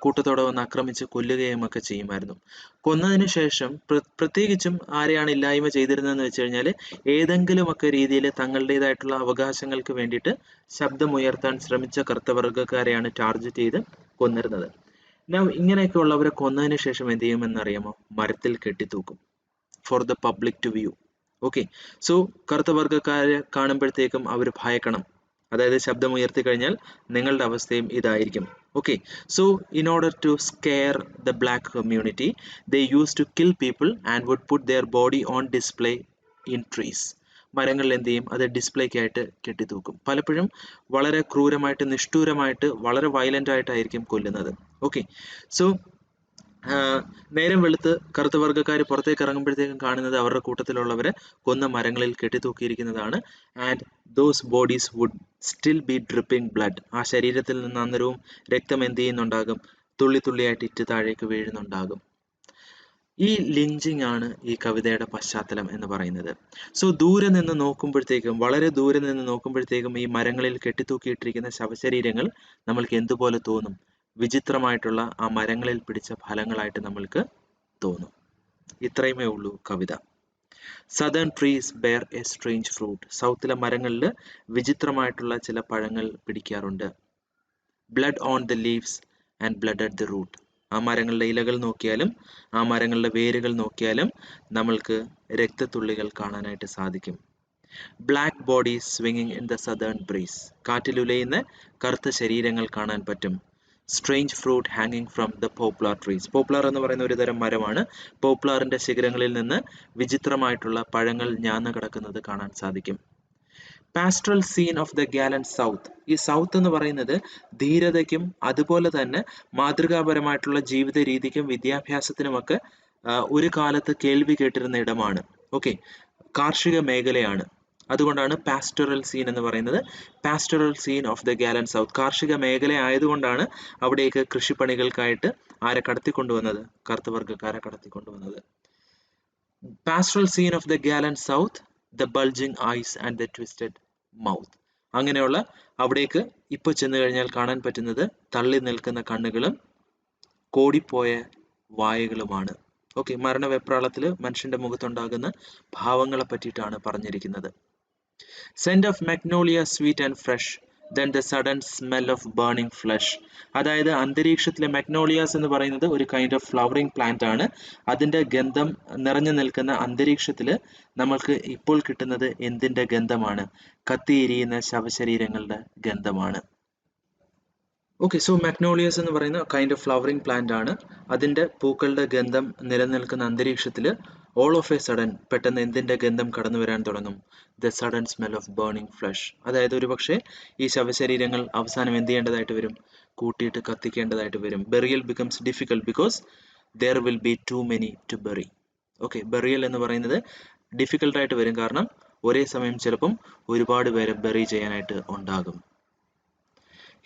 കൂട്ടത്തോടെ വന്ന് ആക്രമിച്ച് കൊല്ലുകയും ഒക്കെ ചെയ്യുമായിരുന്നു. കൊന്നതിന് ശേഷം പ്രത്യേകിച്ചും ആരെയാണ് ഇല്ലായ്മ ചെയ്തിരുന്നതെന്ന് വെച്ച് കഴിഞ്ഞാൽ ഏതെങ്കിലുമൊക്കെ രീതിയിൽ തങ്ങളുടേതായിട്ടുള്ള അവകാശങ്ങൾക്ക് വേണ്ടിയിട്ട് ശബ്ദമുയർത്താൻ ശ്രമിച്ച കറുത്ത വർഗ്ഗക്കാരെയാണ് ടാർഗറ്റ് ചെയ്ത് കൊന്നിരുന്നത്. ഇങ്ങനെയൊക്കെ ഉള്ളവരെ കൊന്നതിന് ശേഷം എന്ത് ചെയ്യുമെന്നറിയാമോ? മരത്തിൽ കെട്ടിത്തൂക്കും for the public to view. Okay, so കറുത്ത വർഗ്ഗക്കാരെ കാണുമ്പോഴത്തേക്കും അവർ ഭയക്കണം. അതായത് ശബ്ദമുയർത്തി കഴിഞ്ഞാൽ നിങ്ങളുടെ അവസ്ഥയും ഇതായിരിക്കും. Okay, so in order to scare the black community they use to kill people and would put their body on display in trees. മരങ്ങളിൽ എന്ത് ചെയ്യും? അത് ഡിസ്പ്ലേക്കായിട്ട് കെട്ടിത്തൂക്കും. പലപ്പോഴും വളരെ ക്രൂരമായിട്ട്, നിഷ്ഠൂരമായിട്ട്, വളരെ വയലന്റ് ആയിട്ടായിരിക്കും കൊല്ലുന്നത്. ഓക്കെ, സോ നേരം വെളുത്ത് കറുത്ത വർഗ്ഗക്കാർ പുറത്തേക്ക് ഇറങ്ങുമ്പോഴത്തേക്കും കാണുന്നത് അവരുടെ കൂട്ടത്തിലുള്ളവരെ കൊന്ന മരങ്ങളിൽ കെട്ടിത്തൂക്കിയിരിക്കുന്നതാണ്. And those bodies would still be dripping blood. ആ ശരീരത്തിൽ നിന്ന് അന്നേരവും രക്തം എന്ത് ചെയ്യുന്നുണ്ടാകും? തുള്ളി തുള്ളിയായിട്ട് ഇറ്റ് താഴേക്ക് വീഴുന്നുണ്ടാകും. ഈ ലിഞ്ചിങ് ആണ് ഈ കവിതയുടെ പശ്ചാത്തലം എന്ന് പറയുന്നത്. സോ ദൂരെ നിന്ന് നോക്കുമ്പോഴത്തേക്കും, വളരെ ദൂരെ നിന്ന് നോക്കുമ്പോഴത്തേക്കും ഈ മരങ്ങളിൽ കെട്ടിത്തൂക്കിയിട്ടിരിക്കുന്ന ശവശരീരങ്ങൾ നമ്മൾക്ക് എന്തുപോലെ തോന്നും? വിചിത്രമായിട്ടുള്ള ആ മരങ്ങളിൽ പിടിച്ച ഫലങ്ങളായിട്ട് നമ്മൾക്ക് തോന്നും. ഇത്രയുമേ ഉള്ളൂ കവിത. Southern trees bear a strange fruit. സൗത്തിലെ മരങ്ങളിൽ വിചിത്രമായിട്ടുള്ള ചില പഴങ്ങൾ പിടിക്കാറുണ്ട്. Blood on the leaves and blood at the root. ആ മരങ്ങളുടെ ഇലകൾ നോക്കിയാലും ആ മരങ്ങളുടെ വേരുകൾ നോക്കിയാലും നമ്മൾക്ക് രക്തത്തുള്ളികൾ കാണാനായിട്ട് സാധിക്കും. ബ്ലാക്ക് ബോഡീസ് സ്വിങ്ങിങ് ഇൻ ദ സദേൺ ബ്രീസ്. കാറ്റിലുലയുന്ന കറുത്ത ശരീരങ്ങൾ കാണാൻ പറ്റും. സ്ട്രേഞ്ച് ഫ്രൂട്ട് ഹാങ്ങിങ് from the poplar trees. Poplar എന്ന് പറയുന്ന ഒരു തരം മരമാണ്. പോപ്ലാറിന്റെ ശിഖരങ്ങളിൽ നിന്ന് വിചിത്രമായിട്ടുള്ള പഴങ്ങൾ ഞാന്ന് കിടക്കുന്നത് കാണാൻ സാധിക്കും. Pastoral scene of the gallant south. ഈ സൗത്ത് എന്ന് പറയുന്നത് ധീരതയ്ക്കും അതുപോലെ തന്നെ മാതൃകാപരമായിട്ടുള്ള ജീവിത രീതിക്കും വിദ്യാഭ്യാസത്തിനുമൊക്കെ ഒരു കാലത്ത് കേൾവി കേട്ടിരുന്ന ഇടമാണ്. ഓക്കെ, കാർഷിക മേഖലയാണ്. അതുകൊണ്ടാണ് പാസ്റ്ററൽ സീൻ എന്ന് പറയുന്നത്. Pastoral scene of the gallant south. കാർഷിക മേഖല ആയതുകൊണ്ടാണ് അവിടേക്ക് കൃഷിപ്പണികൾക്കായിട്ട് ആരെ കടത്തിക്കൊണ്ടുവന്നത്? കറുത്ത വർഗ്ഗക്കാരെ കടത്തിക്കൊണ്ടുവന്നത്. Pastoral scene of the gallant south, the bulging eyes and the twisted mouth. അങ്ങനെയുള്ള അവിടേക്ക് ഇപ്പൊ ചെന്ന് കഴിഞ്ഞാൽ കാണാൻ പറ്റുന്നത് തള്ളി നിൽക്കുന്ന കണ്ണുകളും കോടിപ്പോയ വായകളുമാണ്. ഓക്കെ, മരണവെപ്രാളത്തിൽ മനുഷ്യന്റെ മുഖത്തുണ്ടാകുന്ന ഭാവങ്ങളെ പറ്റിയിട്ടാണ് പറഞ്ഞിരിക്കുന്നത്. Scent of magnolia sweet and fresh, then the sudden smell of burning flesh. അതായത് അന്തരീക്ഷത്തിലെ മഗ്നോളിയാസ് എന്ന് പറയുന്നത് ഒരു കൈൻഡ് ഓഫ് ഫ്ലവറിംഗ് പ്ലാന്റ് ആണ്. അതിന്റെ ഗന്ധം നിറഞ്ഞു നിൽക്കുന്ന അന്തരീക്ഷത്തിൽ നമ്മൾക്ക് ഇപ്പോൾ കിട്ടുന്നത് എന്തിന്റെ ഗന്ധമാണ്? കത്തിയിരിയുന്ന ശവശരീരങ്ങളുടെ ഗന്ധമാണ്. ഓക്കെ, സോ മഗ്നോളിയസ് എന്ന് പറയുന്ന കൈൻഡ് ഓഫ് ഫ്ലവറിംഗ് പ്ലാന്റ് ആണ്. അതിന്റെ പൂക്കളുടെ ഗന്ധം നിലനിൽക്കുന്ന അന്തരീക്ഷത്തിൽ ഓൾ ഓഫ് എ സഡൻ പെട്ടെന്ന് എന്തിന്റെ ഗന്ധം കടന്നു വരാൻ തുടങ്ങും? The sudden smell of burning flesh. അതായത് ഒരു പക്ഷേ ഈ ശവശരീരങ്ങൾ അവസാനം എന്ത് ചെയ്യേണ്ടതായിട്ട് വരും? കൂട്ടിയിട്ട് കത്തിക്കേണ്ടതായിട്ട് വരും. Burial becomes difficult because there will be too many to bury. Okay, burial എന്ന് പറയുന്നത് ഡിഫിക്കൽട്ടായിട്ട് വരും, കാരണം ഒരേ സമയം ചിലപ്പം ഒരുപാട് പേരെ ബെറി ചെയ്യാനായിട്ട് ഉണ്ടാകും.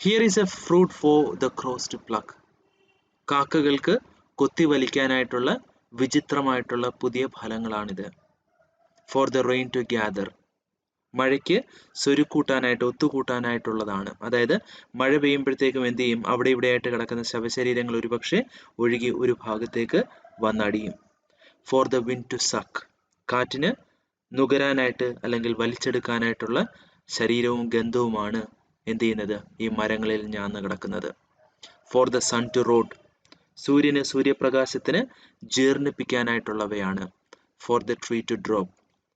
Here is a fruit for the crows to pluck. കാക്കകൾക്ക് കൊത്തി വലിക്കാനായിട്ടുള്ള വിചിത്രമായിട്ടുള്ള പുതിയ ഫലങ്ങളാണിത്. For the rain to gather. മഴയ്ക്ക് സ്വരുക്കൂട്ടാനായിട്ട്, ഒത്തുകൂട്ടാനായിട്ടുള്ളതാണ്. അതായത് മഴ പെയ്യുമ്പോഴത്തേക്കും എന്ത് ചെയ്യും? അവിടെ ഇവിടെയായിട്ട് കിടക്കുന്ന ശവശരീരങ്ങൾ ഒരുപക്ഷെ ഒഴുകി ഒരു ഭാഗത്തേക്ക് വന്നടിയും. For the wind to suck. കാറ്റിന് നുകരാനായിട്ട് അല്ലെങ്കിൽ വലിച്ചെടുക്കാനായിട്ടുള്ള ശരീരവും ഗന്ധവുമാണ് എന്ത് ചെയ്യുന്നത്? ഈ മരങ്ങളിൽ ഞാന്ന് കിടക്കുന്നത്. For the sun to rot. സൂര്യന്, സൂര്യപ്രകാശത്തിന് ജീർണിപ്പിക്കാനായിട്ടുള്ളവയാണ്. For the tree to drop.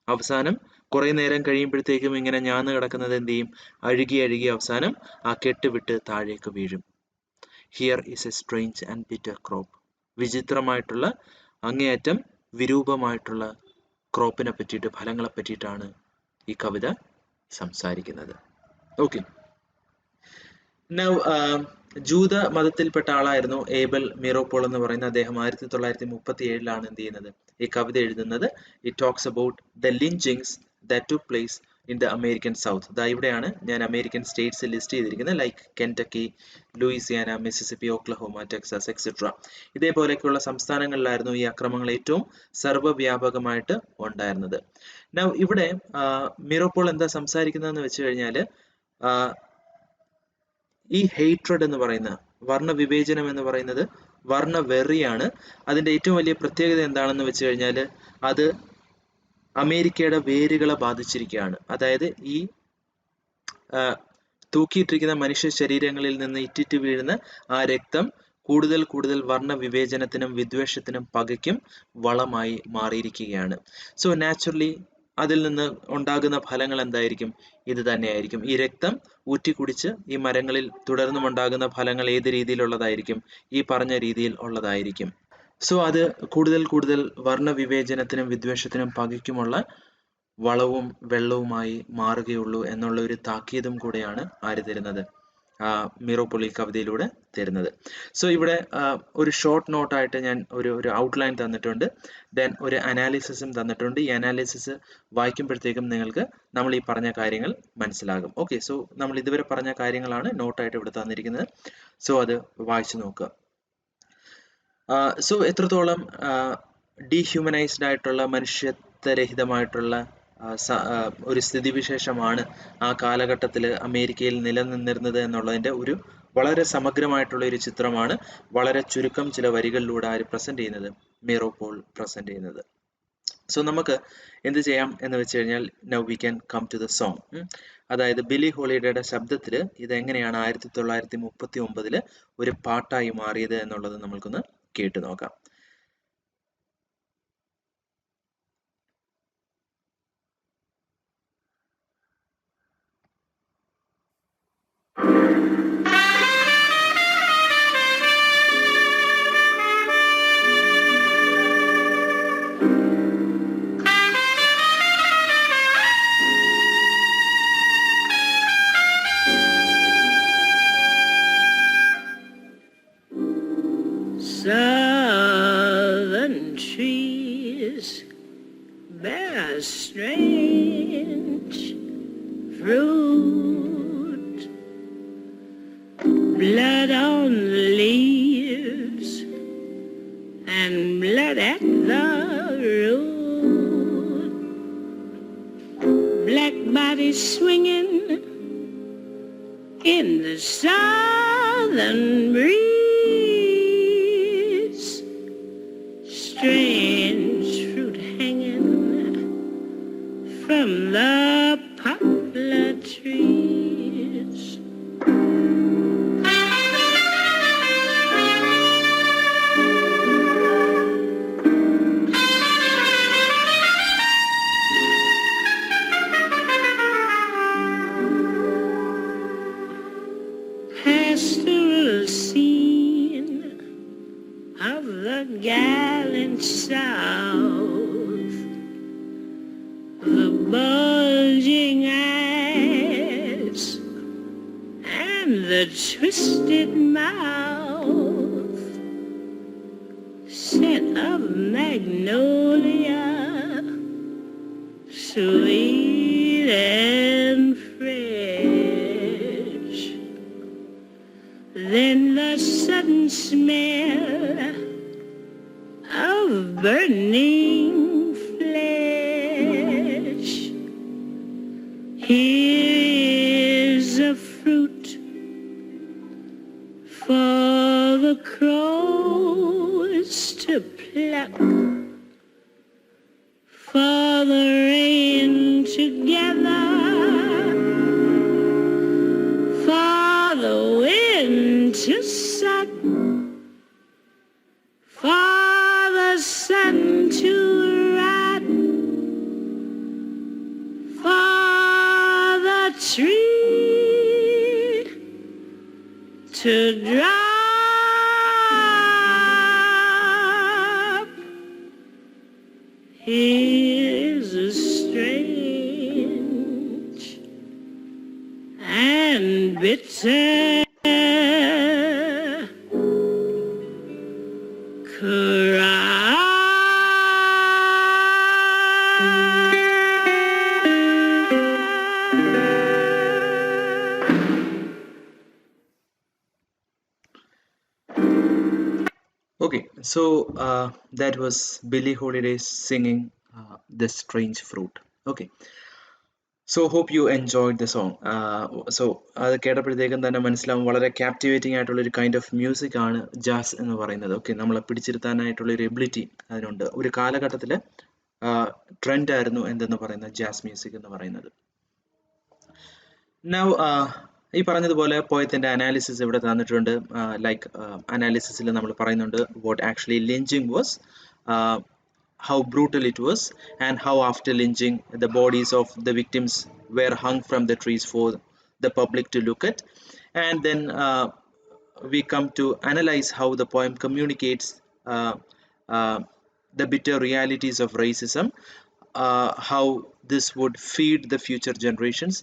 അവസാനം കുറെ നേരം കഴിയുമ്പോഴത്തേക്കും ഇങ്ങനെ ഞാന്ന് കിടക്കുന്നത് എന്ത് ചെയ്യും? അഴുകി അഴുകി അവസാനം ആ കെട്ടുവിട്ട് താഴേക്ക് വീഴും. Here is a strange and bitter crop. വിചിത്രമായിട്ടുള്ള, അങ്ങേയറ്റം വിരൂപമായിട്ടുള്ള ക്രോപ്പിനെ പറ്റിയിട്ട്, ഫലങ്ങളെ പറ്റിയിട്ടാണ് ഈ കവിത സംസാരിക്കുന്നത്. ഓക്കെ, നൗ ജൂത മതത്തിൽപ്പെട്ട ആളായിരുന്നു ഏബൽ മീറോപോൾ എന്ന് പറയുന്ന അദ്ദേഹം. 1937 എന്ത് ചെയ്യുന്നത്? ഈ കവിത എഴുതുന്നത്. It talks about the lynchings that took place in the American south. ദാ ഇവിടെയാണ് ഞാൻ അമേരിക്കൻ സ്റ്റേറ്റ്സ് ലിസ്റ്റ് ചെയ്തിരിക്കുന്നത്, like Kentucky, Louisiana, Mississippi, Oklahoma, Texas etcetera. ഇതേപോലെയൊക്കെയുള്ള സംസ്ഥാനങ്ങളിലായിരുന്നു ഈ അക്രമങ്ങൾ ഏറ്റവും സർവ്വവ്യാപകമായിട്ട് ഉണ്ടായിരുന്നത്. നൗ ഇവിടെ മിറോപോൾ എന്താ സംസാരിക്കുന്നതെന്ന് വെച്ച് കഴിഞ്ഞാൽ, ഈ ഹെയ്ട്രഡ് എന്ന് പറയുന്ന വർണ്ണവിവേചനം എന്ന് പറയുന്നത് വർണ്ണവെറിയാണ്. അതിൻ്റെ ഏറ്റവും വലിയ പ്രത്യേകത എന്താണെന്ന് വെച്ച് കഴിഞ്ഞാൽ, അത് അമേരിക്കയുടെ വേരുകളെ ബാധിച്ചിരിക്കുകയാണ്. അതായത് ഈ തൂക്കിയിട്ടിരിക്കുന്ന മനുഷ്യ ശരീരങ്ങളിൽ നിന്ന് ഇറ്റിറ്റ് വീഴുന്ന ആ രക്തം കൂടുതൽ കൂടുതൽ വർണ്ണവിവേചനത്തിനും വിദ്വേഷത്തിനും പകയ്ക്കും വളമായി മാറിയിരിക്കുകയാണ്. സോ നാച്ചുറലി അതിൽ നിന്ന് ഉണ്ടാകുന്ന ഫലങ്ങൾ എന്തായിരിക്കും? ഇത് തന്നെയായിരിക്കും. ഈ രക്തം ഊറ്റിക്കുടിച്ച് ഈ മരങ്ങളിൽ തുടർന്നും ഉണ്ടാകുന്ന ഫലങ്ങൾ ഏത് രീതിയിലുള്ളതായിരിക്കും? ഈ പറഞ്ഞ രീതിയിൽ ഉള്ളതായിരിക്കും. സോ അത് കൂടുതൽ കൂടുതൽ വർണ്ണവിവേചനത്തിനും വിദ്വേഷത്തിനും പകയ്ക്കുമുള്ള വളവും വെള്ളവുമായി മാറുകയുള്ളൂ എന്നുള്ള ഒരു താക്കീതും കൂടെയാണ് ആര് തരുന്നത്? മിറോപോൾ ഈ കവിതയിലൂടെ തരുന്നത്. സോ ഇവിടെ ഒരു ഷോർട്ട് നോട്ടായിട്ട് ഞാൻ ഒരു ഔട്ട്ലൈൻ തന്നിട്ടുണ്ട്. ദെൻ ഒരു അനാലിസിസും തന്നിട്ടുണ്ട്. ഈ അനാലിസിസ് വായിക്കുമ്പോഴത്തേക്കും നിങ്ങൾക്ക് നമ്മൾ ഈ പറഞ്ഞ കാര്യങ്ങൾ മനസ്സിലാകും. ഓക്കെ, സോ നമ്മൾ ഇതുവരെ പറഞ്ഞ കാര്യങ്ങളാണ് നോട്ടായിട്ട് ഇവിടെ തന്നിരിക്കുന്നത്. സോ അത് വായിച്ചു നോക്കുക. സോ എത്രത്തോളം ഡീഹ്യൂമനൈസ്ഡ് ആയിട്ടുള്ള മനുഷ്യത്വരഹിതമായിട്ടുള്ള ഒരു സ്ഥിതിവിശേഷമാണ് ആ കാലഘട്ടത്തിൽ അമേരിക്കയിൽ നിലനിന്നിരുന്നത് എന്നുള്ളതിൻ്റെ ഒരു വളരെ സമഗ്രമായിട്ടുള്ള ഒരു ചിത്രമാണ് വളരെ ചുരുക്കം ചില വരികളിലൂടെ ആര് പ്രസന്റ് ചെയ്യുന്നത്? മിറോപോൾ പ്രസന്റ് ചെയ്യുന്നത്. സോ നമുക്ക് എന്ത് ചെയ്യാം എന്ന് വെച്ച് കഴിഞ്ഞാൽ, now we can come to the song. അതായത് ബില്ലി ഹോളിഡേയുടെ ശബ്ദത്തിൽ ഇതെങ്ങനെയാണ് 1939 ഒരു പാട്ടായി മാറിയത് എന്നുള്ളത് നമ്മൾക്കൊന്ന് കേട്ടു നോക്കാം.
Southern trees bear strange fruit, blood on the leaves and blood at the root, black bodies swinging in the southern breeze, strange fruit hanging from the poplar trees. Pastoral scene of the gallant South, the bulging eyes and the twisted mouth, scent of magnolia, sweet and fresh, then the sudden smell of burning flesh. Here's a fruit for the crows to pluck, for the rain to gather, for the wind to suck, for the sun to rot, for the tree to drop. Here's a strange and bitter cry.
So that was Billie Holiday singing The Strange Fruit. Okay, so hope you enjoyed the song. So അത് കേട്ടപ്പോഴത്തേക്കും തന്നെ മനസ്സിലാവും വളരെ captivating ആയിട്ടുള്ള ഒരു kind of music ആണ് jazz എന്ന് പറയുന്നത്. Okay, നമ്മളെ പിടിച്ചിരുത്താനായിട്ടുള്ള ഒരു എബിലിറ്റി അതിനുണ്ട്. ഒരു കാലഘട്ടത്തിൽ ട്രെൻഡ് ആയിരുന്നു എന്തെന്ന് പറയുന്നത് ജാസ് മ്യൂസിക് എന്ന് പറയുന്നത്. Now, ഈ പറഞ്ഞതുപോലെ പോയത്തിന്റെ അനാലിസിസ് ഇവിടെ തന്നിട്ടുണ്ട്. ലൈക്ക് അനാലിസിസിൽ നമ്മൾ പറയുന്നുണ്ട് what actually lynching was, how brutal it was, and how after lynching the bodies of the victims were hung from the trees for the public to look at. And then we come to analyze how the poem communicates uh, the bitter realities of racism, how this would feed the future generations,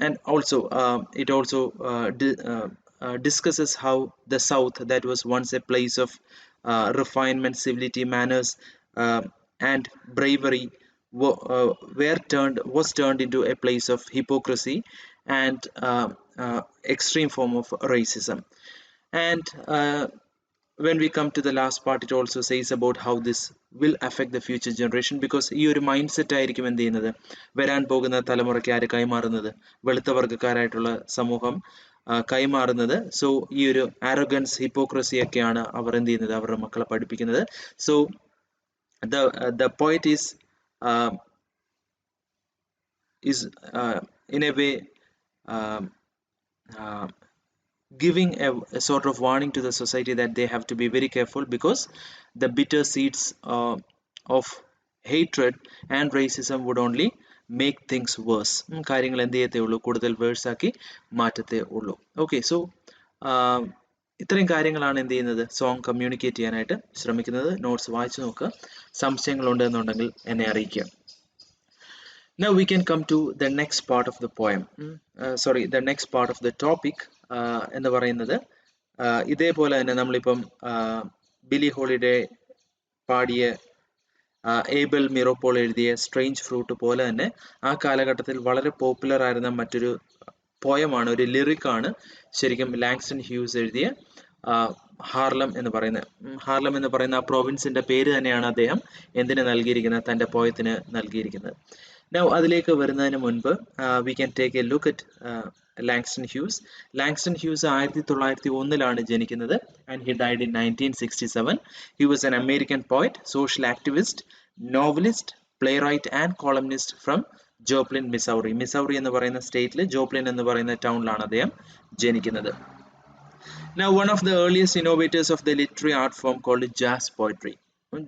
and also it also discusses how the South, that was once a place of refinement, civility, manners, uh, and bravery, was turned into a place of hypocrisy and extreme form of racism. And when we come to the last part, it also says about how this will affect the future generation, because ഈ ഒരു mind set ആയിരിക്കും എന്ത് ചെയ്യുന്നത്, വരാൻ പോകുന്ന തലമുറയ്ക്ക് ആര് കൈമാറുന്നത്, വെളുത്ത വർഗ്ഗക്കാരായിട്ടുള്ള സമൂഹം കൈമാറുന്നത്. സോ ഈ ഒരു ആരോഗൻസ്, ഹിപ്പോക്രസി ഒക്കെയാണ് അവർ എന്ത് ചെയ്യുന്നത്, അവരുടെ മക്കളെ പഠിപ്പിക്കുന്നത്. So the poet is in a way um, uh, giving a sort of warning to the society that they have to be very careful, because the bitter seeds of hatred and racism would only make things worse. കാര്യങ്ങൾ എന്ത് ചെയ്യത്തേ ഉള്ളൂ, കൂടുതൽ verse ആക്കി മാറ്റത്തേ ഉള്ളൂ. Okay, so ഇത്രയും കാര്യങ്ങളാണ് എന്ത് ചെയ്യുന്നത്, സോങ് കമ്മ്യൂണിക്കേറ്റ് ചെയ്യാനായിട്ട് ശ്രമിക്കുന്നത്. നോട്ട്സ് വായിച്ചു നോക്കുക, സംശയങ്ങളുണ്ട് എന്നുണ്ടെങ്കിൽ എന്നെ അറിയിക്കുക. Now we can come to the next part of the poem. The next part of the topic എന്ന് പറയുന്നത് ഇതേപോലെ തന്നെ നമ്മളിപ്പം ബിലി ഹോളിഡേ പാടിയ ഏബൽ മിറോപോൾ എഴുതിയ സ്ട്രേഞ്ച് ഫ്രൂട്ട് പോലെ തന്നെ ആ കാലഘട്ടത്തിൽ വളരെ പോപ്പുലർ ആയിരുന്ന മറ്റൊരു പോയമാണ്, ഒരു ലിറിക്കാണ് ശരിക്കും ലാങ്സ്റ്റൺ ഹ്യൂസ് എഴുതിയ ഹാർലം എന്ന് പറയുന്നത്. ഹാർലം എന്ന് പറയുന്ന ആ പ്രൊവിൻസിന്റെ പേര് തന്നെയാണ് അദ്ദേഹം എന്തിന് നൽകിയിരിക്കുന്നത്, തൻ്റെ പോയത്തിന് നൽകിയിരിക്കുന്നത്. Now അതിലേക്ക് വരുന്നതിന് മുൻപ് we can take a look at Langston Hughes. Langston Hughes 1901 ജനിക്കുന്നത്, and he died in 1967. He was an American poet, social activist, novelist, playwright and columnist from Joplin, Missouri. Missouri എന്ന് പറയുന്ന സ്റ്റേറ്റിൽ ജോപ്ലിൻ എന്ന് പറയുന്ന ടൗണിലാണ് അദ്ദേഹം ജനിക്കുന്നത്. Now, one of the earliest innovators of the literary art form called jazz poetry.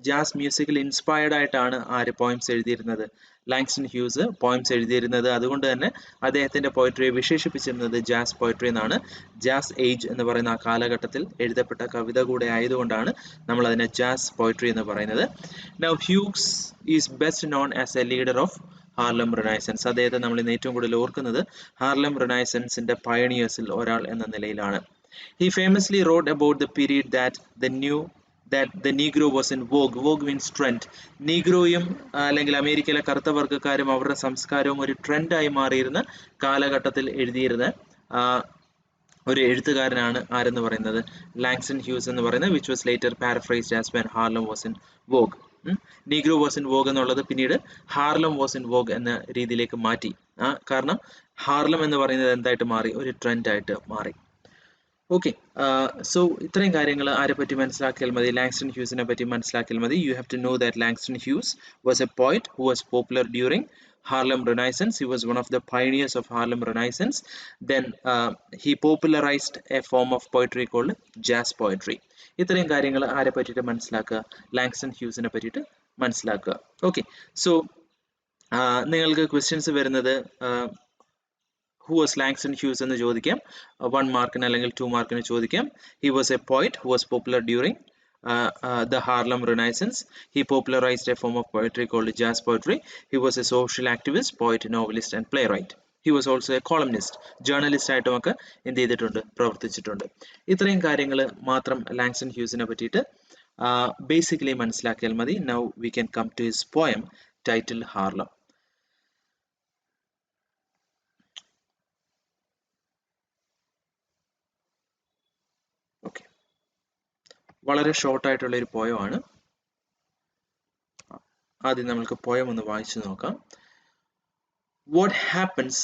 Jazz മ്യൂസിക്കിൽ inspired ആയിട്ടാണ് ആര് പോയിംസ് എഴുതിയിരുന്നത്, ലാങ്സ്റ്റൺ ഹ്യൂസ് പോയിംസ് എഴുതിയിരുന്നത്. അതുകൊണ്ട് തന്നെ അദ്ദേഹത്തിന്റെ പോയട്രിയെ വിശേഷിപ്പിച്ചിരുന്നത് ജാസ് പോയട്രി എന്നാണ്. ജാസ് ഏജ് എന്ന് പറയുന്ന ആ കാലഘട്ടത്തിൽ എഴുതപ്പെട്ട കവിത കൂടെ ആയതുകൊണ്ടാണ് നമ്മൾ അതിനെ ജാസ് പോയട്രി എന്ന് പറയുന്നത്. Now Hughes is best known as a leader of Harlem renaissance. അദ്ദേഹത്തെ നമ്മൾ ഇന്ന് ഏറ്റവും കൂടുതൽ ഓർക്കുന്നത് ഹാർലം റിനൈസൻസിന്റെ പയണിയേഴ്സിൽ ഒരാൾ എന്ന നിലയിലാണ്. He famously wrote about the period that the Negro was in vogue. Vogue means trend. നീഗ്രോയും അല്ലെങ്കിൽ അമേരിക്കയിലെ കറുത്ത വർഗ്ഗക്കാരും അവരുടെ സംസ്കാരവും ഒരു ട്രെൻഡായി മാറിയിരുന്ന കാലഘട്ടത്തിൽ എഴുതിയിരുന്ന ഒരു എഴുത്തുകാരനാണ് ആരെന്ന് പറയുന്നത്, ലാങ്സ്റ്റൺ ഹ്യൂസ് എന്ന് പറയുന്നത്, which was later paraphrased as when Harlem was in vogue. Negro was in vogue എന്നുള്ളത് പിന്നീട് ഹാർലം വാസ് ഇൻ വോഗ് എന്ന രീതിയിലേക്ക് മാറ്റി. കാരണം ഹാർലം എന്ന് പറയുന്നത് എന്തായിട്ട് മാറി, ഒരു ട്രെൻഡായിട്ട് മാറി. ഓക്കെ, സോ ഇത്രയും കാര്യങ്ങൾ ആരെ പറ്റി മനസ്സിലാക്കിയാൽ മതി, ലാങ്സ്റ്റൺ ഹ്യൂസിനെ പറ്റി മനസ്സിലാക്കിയാൽ മതി. You have to know that Langston Hughes was a poet who was popular during Harlem Renaissance. He was one of the pioneers of Harlem Renaissance. Then he popularized a form of poetry called jazz poetry. ഇത്രയും കാര്യങ്ങൾ ആരെ പറ്റിയിട്ട് മനസ്സിലാക്കുക, Langston ഹ്യൂസിനെ പറ്റിയിട്ട് മനസ്സിലാക്കുക. Okay, so നിങ്ങൾക്ക് questions വരുന്നത് who was Langston Hughes എന്ന് ചോദിക്കാം, 1 മാർക്കിന് അല്ലെങ്കിൽ 2 മാർക്കിന് ചോദിക്കാം. He was a poet who was popular during the Harlem Renaissance. He popularized a form of poetry called jazz poetry. He was a social activist, poet, novelist and playwright. He was also a columnist, journalist ആയിട്ടുമൊക്കെ എന്ത് ചെയ്തിട്ടുണ്ട്, പ്രവർത്തിച്ചിട്ടുണ്ട്. ഇത്രയും കാര്യങ്ങൾ മാത്രം Langston ഹ്യൂസിനെ പറ്റിയിട്ട് basically മനസ്സിലാക്കിയാൽ മതി. Now we can come to his poem titled Harlem. വളരെ ഷോർട്ടായിട്ടുള്ള ഒരു പോയമാണ്. ആദ്യം നമുക്ക് പോയം ഒന്ന് വായിച്ചു നോക്കാം. What happens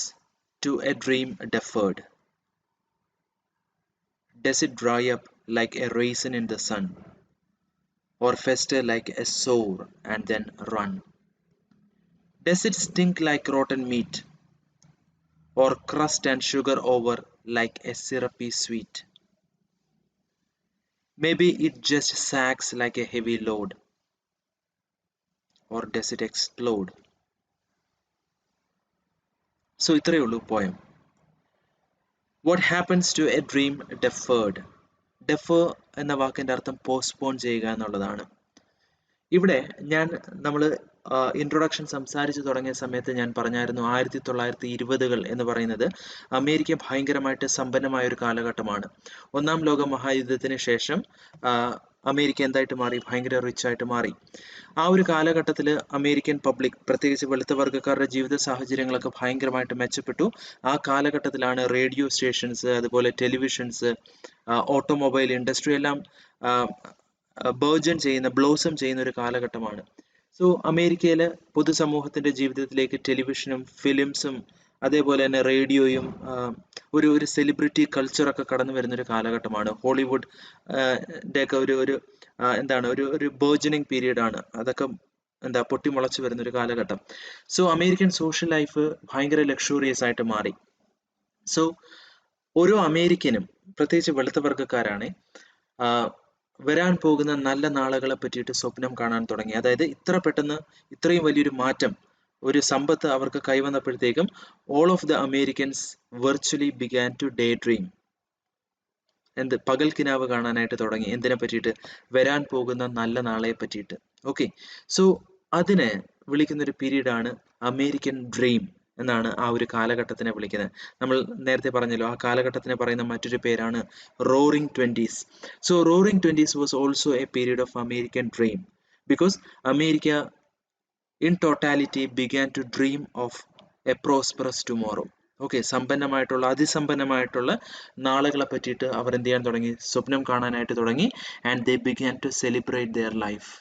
to a dream deferred? Does it dry up like a raisin in the sun, or fester like a sore and then run? Does it stink like rotten meat, or crust and sugar over like a syrupy sweet? Maybe it just sags like a heavy load, or does it explode? So ഇത്രയേ ഉള്ളൂ poem. What happens to a dream deferred? Defer എന്ന വാക്കിന്റെ അർത്ഥം postpone ചെയ്യുക എന്നുള്ളതാണ്. ഇവിടെ നമ്മൾ introduction സംസാരിച്ചു തുടങ്ങിയ സമയത്ത് ഞാൻ പറഞ്ഞായിരുന്നു 1920-കൾ എന്ന് പറയുന്നത് അമേരിക്ക ഭയങ്കരമായിട്ട് സമ്പന്നമായ ഒരു കാലഘട്ടമാണ്. ഒന്നാം ലോക മഹായുദ്ധത്തിന് ശേഷം അമേരിക്ക എന്തായിട്ട് മാറി? ഭയങ്കര റിച്ച് ആയിട്ട് മാറി. ആ ഒരു കാലഘട്ടത്തിൽ അമേരിക്കൻ പബ്ലിക്, പ്രത്യേകിച്ച് വെളുത്ത വർഗ്ഗക്കാരുടെ ജീവിത സാഹചര്യങ്ങളൊക്കെ ഭയങ്കരമായിട്ട് മെച്ചപ്പെട്ടു. ആ കാലഘട്ടത്തിലാണ് റേഡിയോ സ്റ്റേഷൻസ്, അതുപോലെ ടെലിവിഷൻസ്, ഓട്ടോമൊബൈൽ ഇൻഡസ്ട്രി എല്ലാം ബ്ലോസം ചെയ്യുന്ന ഒരു കാലഘട്ടമാണ്. സോ അമേരിക്കയിലെ പൊതുസമൂഹത്തിന്റെ ജീവിതത്തിലേക്ക് ടെലിവിഷനും ഫിലിംസും അതേപോലെ തന്നെ റേഡിയോയും ഒരു സെലിബ്രിറ്റി കൾച്ചറൊക്കെ കടന്നു വരുന്നൊരു കാലഘട്ടമാണ്. ഹോളിവുഡ് ഒക്കെ ഒരു ബേർജനിങ് പീരീഡ് ആണ്. അതൊക്കെ പൊട്ടിമുളച്ച് വരുന്നൊരു കാലഘട്ടം. സോ അമേരിക്കൻ സോഷ്യൽ ലൈഫ് ഭയങ്കര ലക്ഷൂറിയസ് ആയിട്ട് മാറി. സോ ഓരോ അമേരിക്കനും, പ്രത്യേകിച്ച് വെളുത്ത വർഗ്ഗക്കാരാണ്, വരാൻ പോകുന്ന നല്ല നാളുകളെ പറ്റിയിട്ട് സ്വപ്നം കാണാൻ തുടങ്ങി. അതായത് ഇത്ര പെട്ടെന്ന് ഇത്രയും വലിയൊരു മാറ്റം, ഒരു സമ്പത്ത് അവർക്ക് കൈവന്നപ്പോഴത്തേക്കും all of the Americans virtually began to daydream. പകൽ കിനാവ് കാണാനായിട്ട് തുടങ്ങി. എന്തിനെ പറ്റിയിട്ട്? വരാൻ പോകുന്ന നല്ല നാളെ പറ്റിയിട്ട്. ഓക്കെ, സോ അതിനെ വിളിക്കുന്നൊരു പീരീഡാണ് അമേരിക്കൻ ഡ്രീം എന്നാണ് ആ ഒരു കാലഘട്ടത്തിനെ വിളിക്കുന്നത്. നമ്മൾ നേരത്തെ പറഞ്ഞല്ലോ, ആ കാലഘട്ടത്തിനെ പറയുന്ന മറ്റൊരു പേരാണ് roaring 20s. So roaring 20s was also a period of American dream because America in totality began to dream of a prosperous tomorrow. Okay, അതിസമ്പന്നമായിട്ടുള്ള നാളുകളെ പറ്റിയിട്ട് അവർ എന്ത് ചെയ്യാൻ തുടങ്ങി? സ്വപ്നം കാണാനായിട്ട് തുടങ്ങി. And they began to celebrate their life.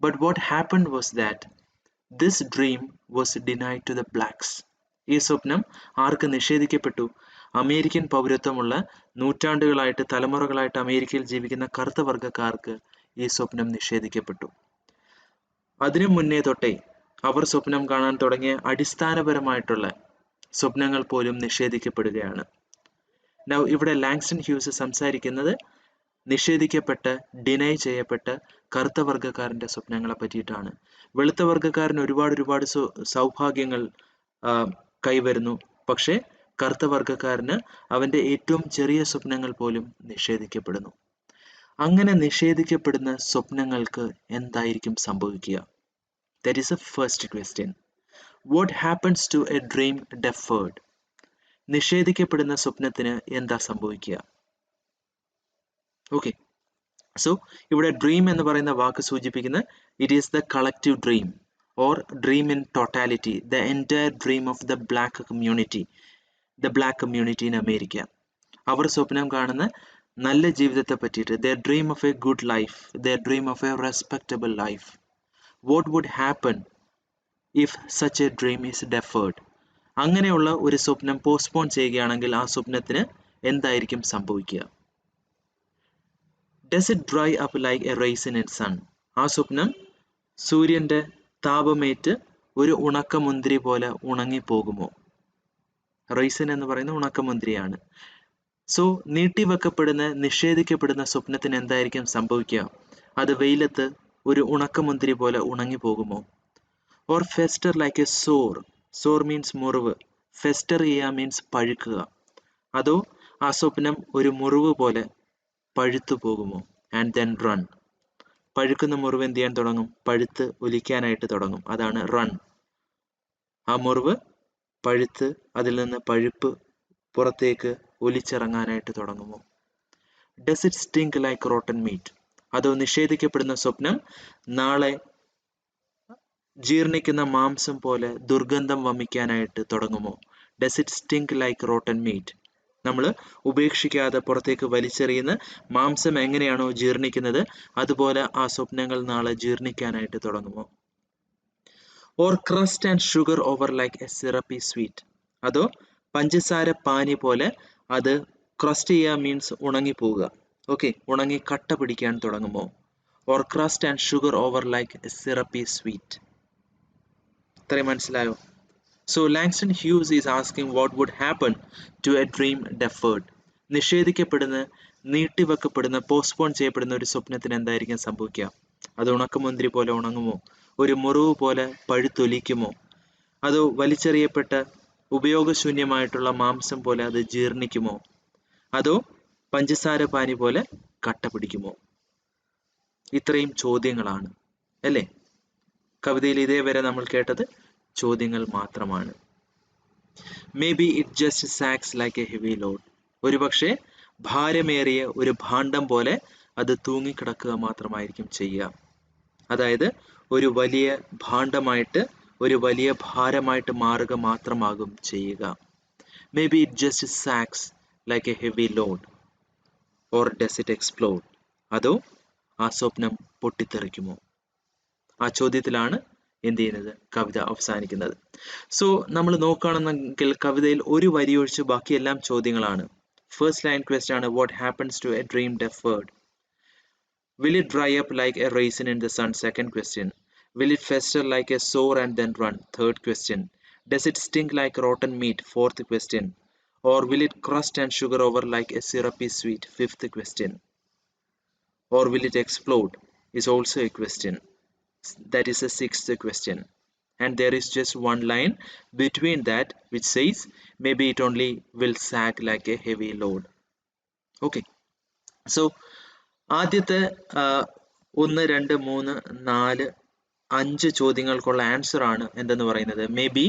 But what happened was that this dream was denied to the blacks. ഈ സ്വപ്നം ആർക്ക് നിഷേധിക്കപ്പെട്ടു? അമേരിക്കൻ പൗരത്വമുള്ള നൂറ്റാണ്ടുകളായിട്ട്, തലമുറകളായിട്ട് അമേരിക്കയിൽ ജീവിക്കുന്ന കറുത്ത വർഗ്ഗക്കാർക്ക് ഈ സ്വപ്നം നിഷേധിക്കപ്പെട്ടു. അതിനു മുന്നേ തൊട്ടേ അവർ സ്വപ്നം കാണാൻ തുടങ്ങിയ അടിസ്ഥാനപരമായിട്ടുള്ള സ്വപ്നങ്ങൾ പോലും നിഷേധിക്കപ്പെടുകയാണ്. Now ഇവിടെ ലാങ്സ്റ്റൺ ഹ്യൂസ് സംസാരിക്കുന്നത് നിഷേധിക്കപ്പെട്ട്, ഡിനൈ ചെയ്യപ്പെട്ട് കറുത്ത വർഗ്ഗക്കാരന്റെ സ്വപ്നങ്ങളെ പറ്റിയിട്ടാണ്. വെളുത്ത വർഗ്ഗക്കാരന് ഒരുപാട് സൗഭാഗ്യങ്ങൾ കൈവരുന്നു. പക്ഷെ കറുത്ത വർഗ്ഗക്കാരന് അവന്റെ ഏറ്റവും ചെറിയ സ്വപ്നങ്ങൾ പോലും നിഷേധിക്കപ്പെടുന്നു. അങ്ങനെ നിഷേധിക്കപ്പെടുന്ന സ്വപ്നങ്ങൾക്ക് എന്തായിരിക്കും സംഭവിക്കുക? That is the first question. What happens to a dream deferred? നിഷേധിക്കപ്പെടുന്ന സ്വപ്നത്തിന് എന്താ സംഭവിക്കുക? ഓക്കെ, സോ ഇവിടെ ഡ്രീം എന്ന് പറയുന്ന വാക്ക് സൂചിപ്പിക്കുന്ന it is the collective dream or dream in totality, the entire dream of the black community in America. അവർ സ്വപ്നം കാണുന്ന നല്ല ജീവിതത്തെ പറ്റിയിട്ട്, the dream of a good life, the dream of a respectable life. What would happen if such a dream is deferred? അങ്ങനെയുള്ള ഒരു സ്വപ്നം postpone ചെയ്യുകയാണെങ്കിൽ ആ സ്വപ്നത്തിന് എന്തായിരിക്കും സംഭവിക്കുക? Does it dry up like a raisin in sun? ആ സ്വപ്നം സൂര്യന്റെ താപമേറ്റ് ഒരു ഉണക്കമുന്തിരി പോലെ ഉണങ്ങിപ്പോകുമോ? റൈസിൻ എന്ന് പറയുന്ന ഉണക്കമുന്തിരിയാണ്. സോ നിഷേധിക്കപ്പെടുന്ന സ്വപ്നത്തിന് എന്തായിരിക്കും സംഭവിക്കുക? അത് വെയിലത്ത് ഒരു ഉണക്കമുന്തിരി പോലെ ഉണങ്ങിപ്പോകുമോ? Or fester like a sore means മുറിവ്, ഫെസ്റ്റർ ചെയ്യുക മീൻസ് പഴുക്കുക. അതോ ആ സ്വപ്നം ഒരു മുറിവ് പോലെ പഴുത്തു പോകുമോ? And then run. പഴുക്കുന്ന മുറിവ് എന്ത് ചെയ്യാൻ തുടങ്ങും? പഴുത്ത് ഒലിക്കാനായിട്ട് തുടങ്ങും. അതാണ് റൺ. ആ മുറിവ് പഴുത്ത് അതിൽ നിന്ന് പഴുപ്പ് പുറത്തേക്ക് ഒലിച്ചിറങ്ങാനായിട്ട് തുടങ്ങുമോ? Does it stink like rotten meat? അതോ നിഷേധിക്കപ്പെടുന്ന സ്വപ്നം നാളെ ജീർണിക്കുന്ന മാംസം പോലെ ദുർഗന്ധം വമിക്കാനായിട്ട് തുടങ്ങുമോ? Does it stink like rotten meat? നമ്മൾ ഉപേക്ഷിക്കാതെ പുറത്തേക്ക് വലിച്ചെറിയുന്ന മാംസം എങ്ങനെയാണോ ജീർണിക്കുന്നത് അതുപോലെ ആ സ്വപ്നങ്ങൾ നാളെ ജീർണിക്കാനായിട്ട് തുടങ്ങുമോ? Or crust and sugar over like a syrupy sweet, അതോ പഞ്ചസാര പാനി പോലെ അത് ക്രസ്റ്റ് ചെയ്യുക മീൻസ് ഉണങ്ങിപ്പോവുക, ഓക്കെ, ഉണങ്ങി കട്ട പിടിക്കാൻ തുടങ്ങുമോ? Or crust and sugar over like a syrupy sweet. ഇത്രയും മനസ്സിലായോ? So Langston Hughes is asking what would happen to a dream deferred. നിഷേധിക്കപ്പെടുന്ന, നീട്ടിവെക്കപ്പെടുന്ന, പോസ്റ്റ്പോൺ ചെയ്യപ്പെടുന്ന ഒരു സ്വപ്നത്തിന് എന്തായിരിക്കും സംഭവിക്കുക? അത് ഉണക്കമുന്തിരി പോലെ ഉണങ്ങുമോ? ഒരു മുറിവ് പോലെ പഴുത്തൊലിക്കുമോ? അതോ വലിച്ചെറിയപ്പെട്ട ഉപയോഗശൂന്യമായിട്ടുള്ള മാംസം പോലെ അത് ജീർണിക്കുമോ? അതോ പഞ്ചസാര പാനി പോലെ കട്ട പിടിക്കുമോ? ഇത്രയും ചോദ്യങ്ങളാണ് അല്ലേ? കവിതയിൽ ഇതേവരെ നമ്മൾ കേട്ടത് ചോദ്യങ്ങൾ മാത്രമാണ്. Maybe it just sags like a heavy load. ഒരുപക്ഷെ ഭാരമേറിയ ഒരു ഭാണ്ഡം പോലെ അത് തൂങ്ങിക്കിടക്കുക മാത്രമായിരിക്കും ചെയ്യുക. അതായത് ഒരു വലിയ ഭാണ്ഡമായിട്ട്, ഒരു വലിയ ഭാരമായിട്ട് മാറുക മാത്രമാകും ചെയ്യുക. Maybe it just sags like a heavy load. Or does it explode? അതോ ആ സ്വപ്നം പൊട്ടിത്തെറിക്കുമോ? ആ ചോദ്യത്തിലാണ് എന്ത് ചെയ്യുന്നത്? കവിത അവസാനിക്കുന്നത്. സോ നമ്മൾ നോക്കുകയാണെന്നെങ്കിൽ കവിതയിൽ ഒരു വരി ഒഴിച്ച് ബാക്കിയെല്ലാം ചോദ്യങ്ങളാണ്. ഫസ്റ്റ് ലൈൻ ക്വസ്റ്റ്യൻ ആണ് what happens to a dream deferred? Will it dry up like a raisin in the sun? Second question. Will it fester like a sore and then run? Third question. Does it stink like rotten meat? Fourth question. Or will it crust and sugar over like a syrupy sweet? Fifth question. Or will it explode? is also a question. That is a sixth question. And there is just one line between that which says maybe it only will sag like a heavy load. Okay. So ആദ്യത്തെ 1, 2, 3, 4, 5 ചോദ്യങ്ങൾക്കുള്ള answer ആണ് എന്തെന്ന് പറയുന്നത്? Maybe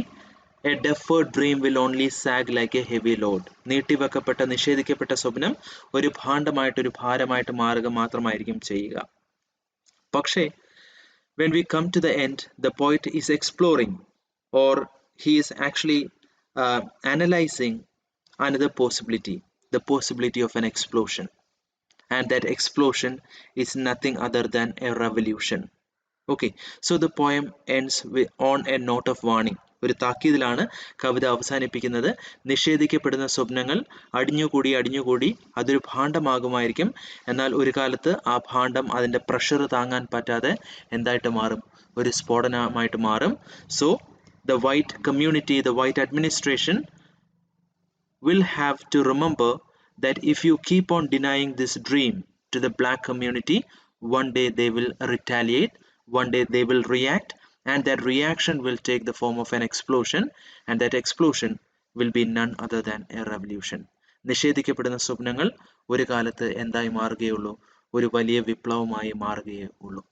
a deferred dream will only sag like a heavy load. നീട്ടിവെക്കപ്പെട്ട, നിഷേധിക്കപ്പെട്ട സ്വപ്നം ഒരു ഭാണ്ഡമായിട്ട്, ഒരു ഭാരമായിട്ട് മാറുക മാത്രമായിരിക്കും ചെയ്യുക. പക്ഷേ when we come to the end, the poet is exploring, or he is actually analyzing another possibility, the possibility of an explosion. And that explosion is nothing other than a revolution. Okay, so the poem ends on a note of warning. ഒരു താക്കീതിലാണ് കവിത അവസാനിപ്പിക്കുന്നത്. നിഷേധിക്കപ്പെടുന്ന സ്വപ്നങ്ങൾ അടിഞ്ഞുകൂടി അടിഞ്ഞുകൂടി അതൊരു ഭാണ്ഡമാകുമായിരിക്കും. എന്നാൽ ഒരു കാലത്ത് ആ ഭാണ്ഡം അതിൻ്റെ pressure താങ്ങാൻ പറ്റാതെ എന്തായിട്ട് മാറും? ഒരു സ്ഫോടനമായിട്ട് മാറും. So the white community, the white administration will have to remember that if you keep on denying this dream to the black community, one day they will retaliate, one day they will react, and that reaction will take the form of an explosion, and that explosion will be none other than a revolution. നിഷേധിക്കപ്പെടുന്ന സ്വപ്നങ്ങൾ ഒരു കാലത്ത് എന്തായി മാറുകയുള്ളൂ? ഒരു വലിയ വിപ്ലവമായി മാറുകയേ ഉള്ളൂ.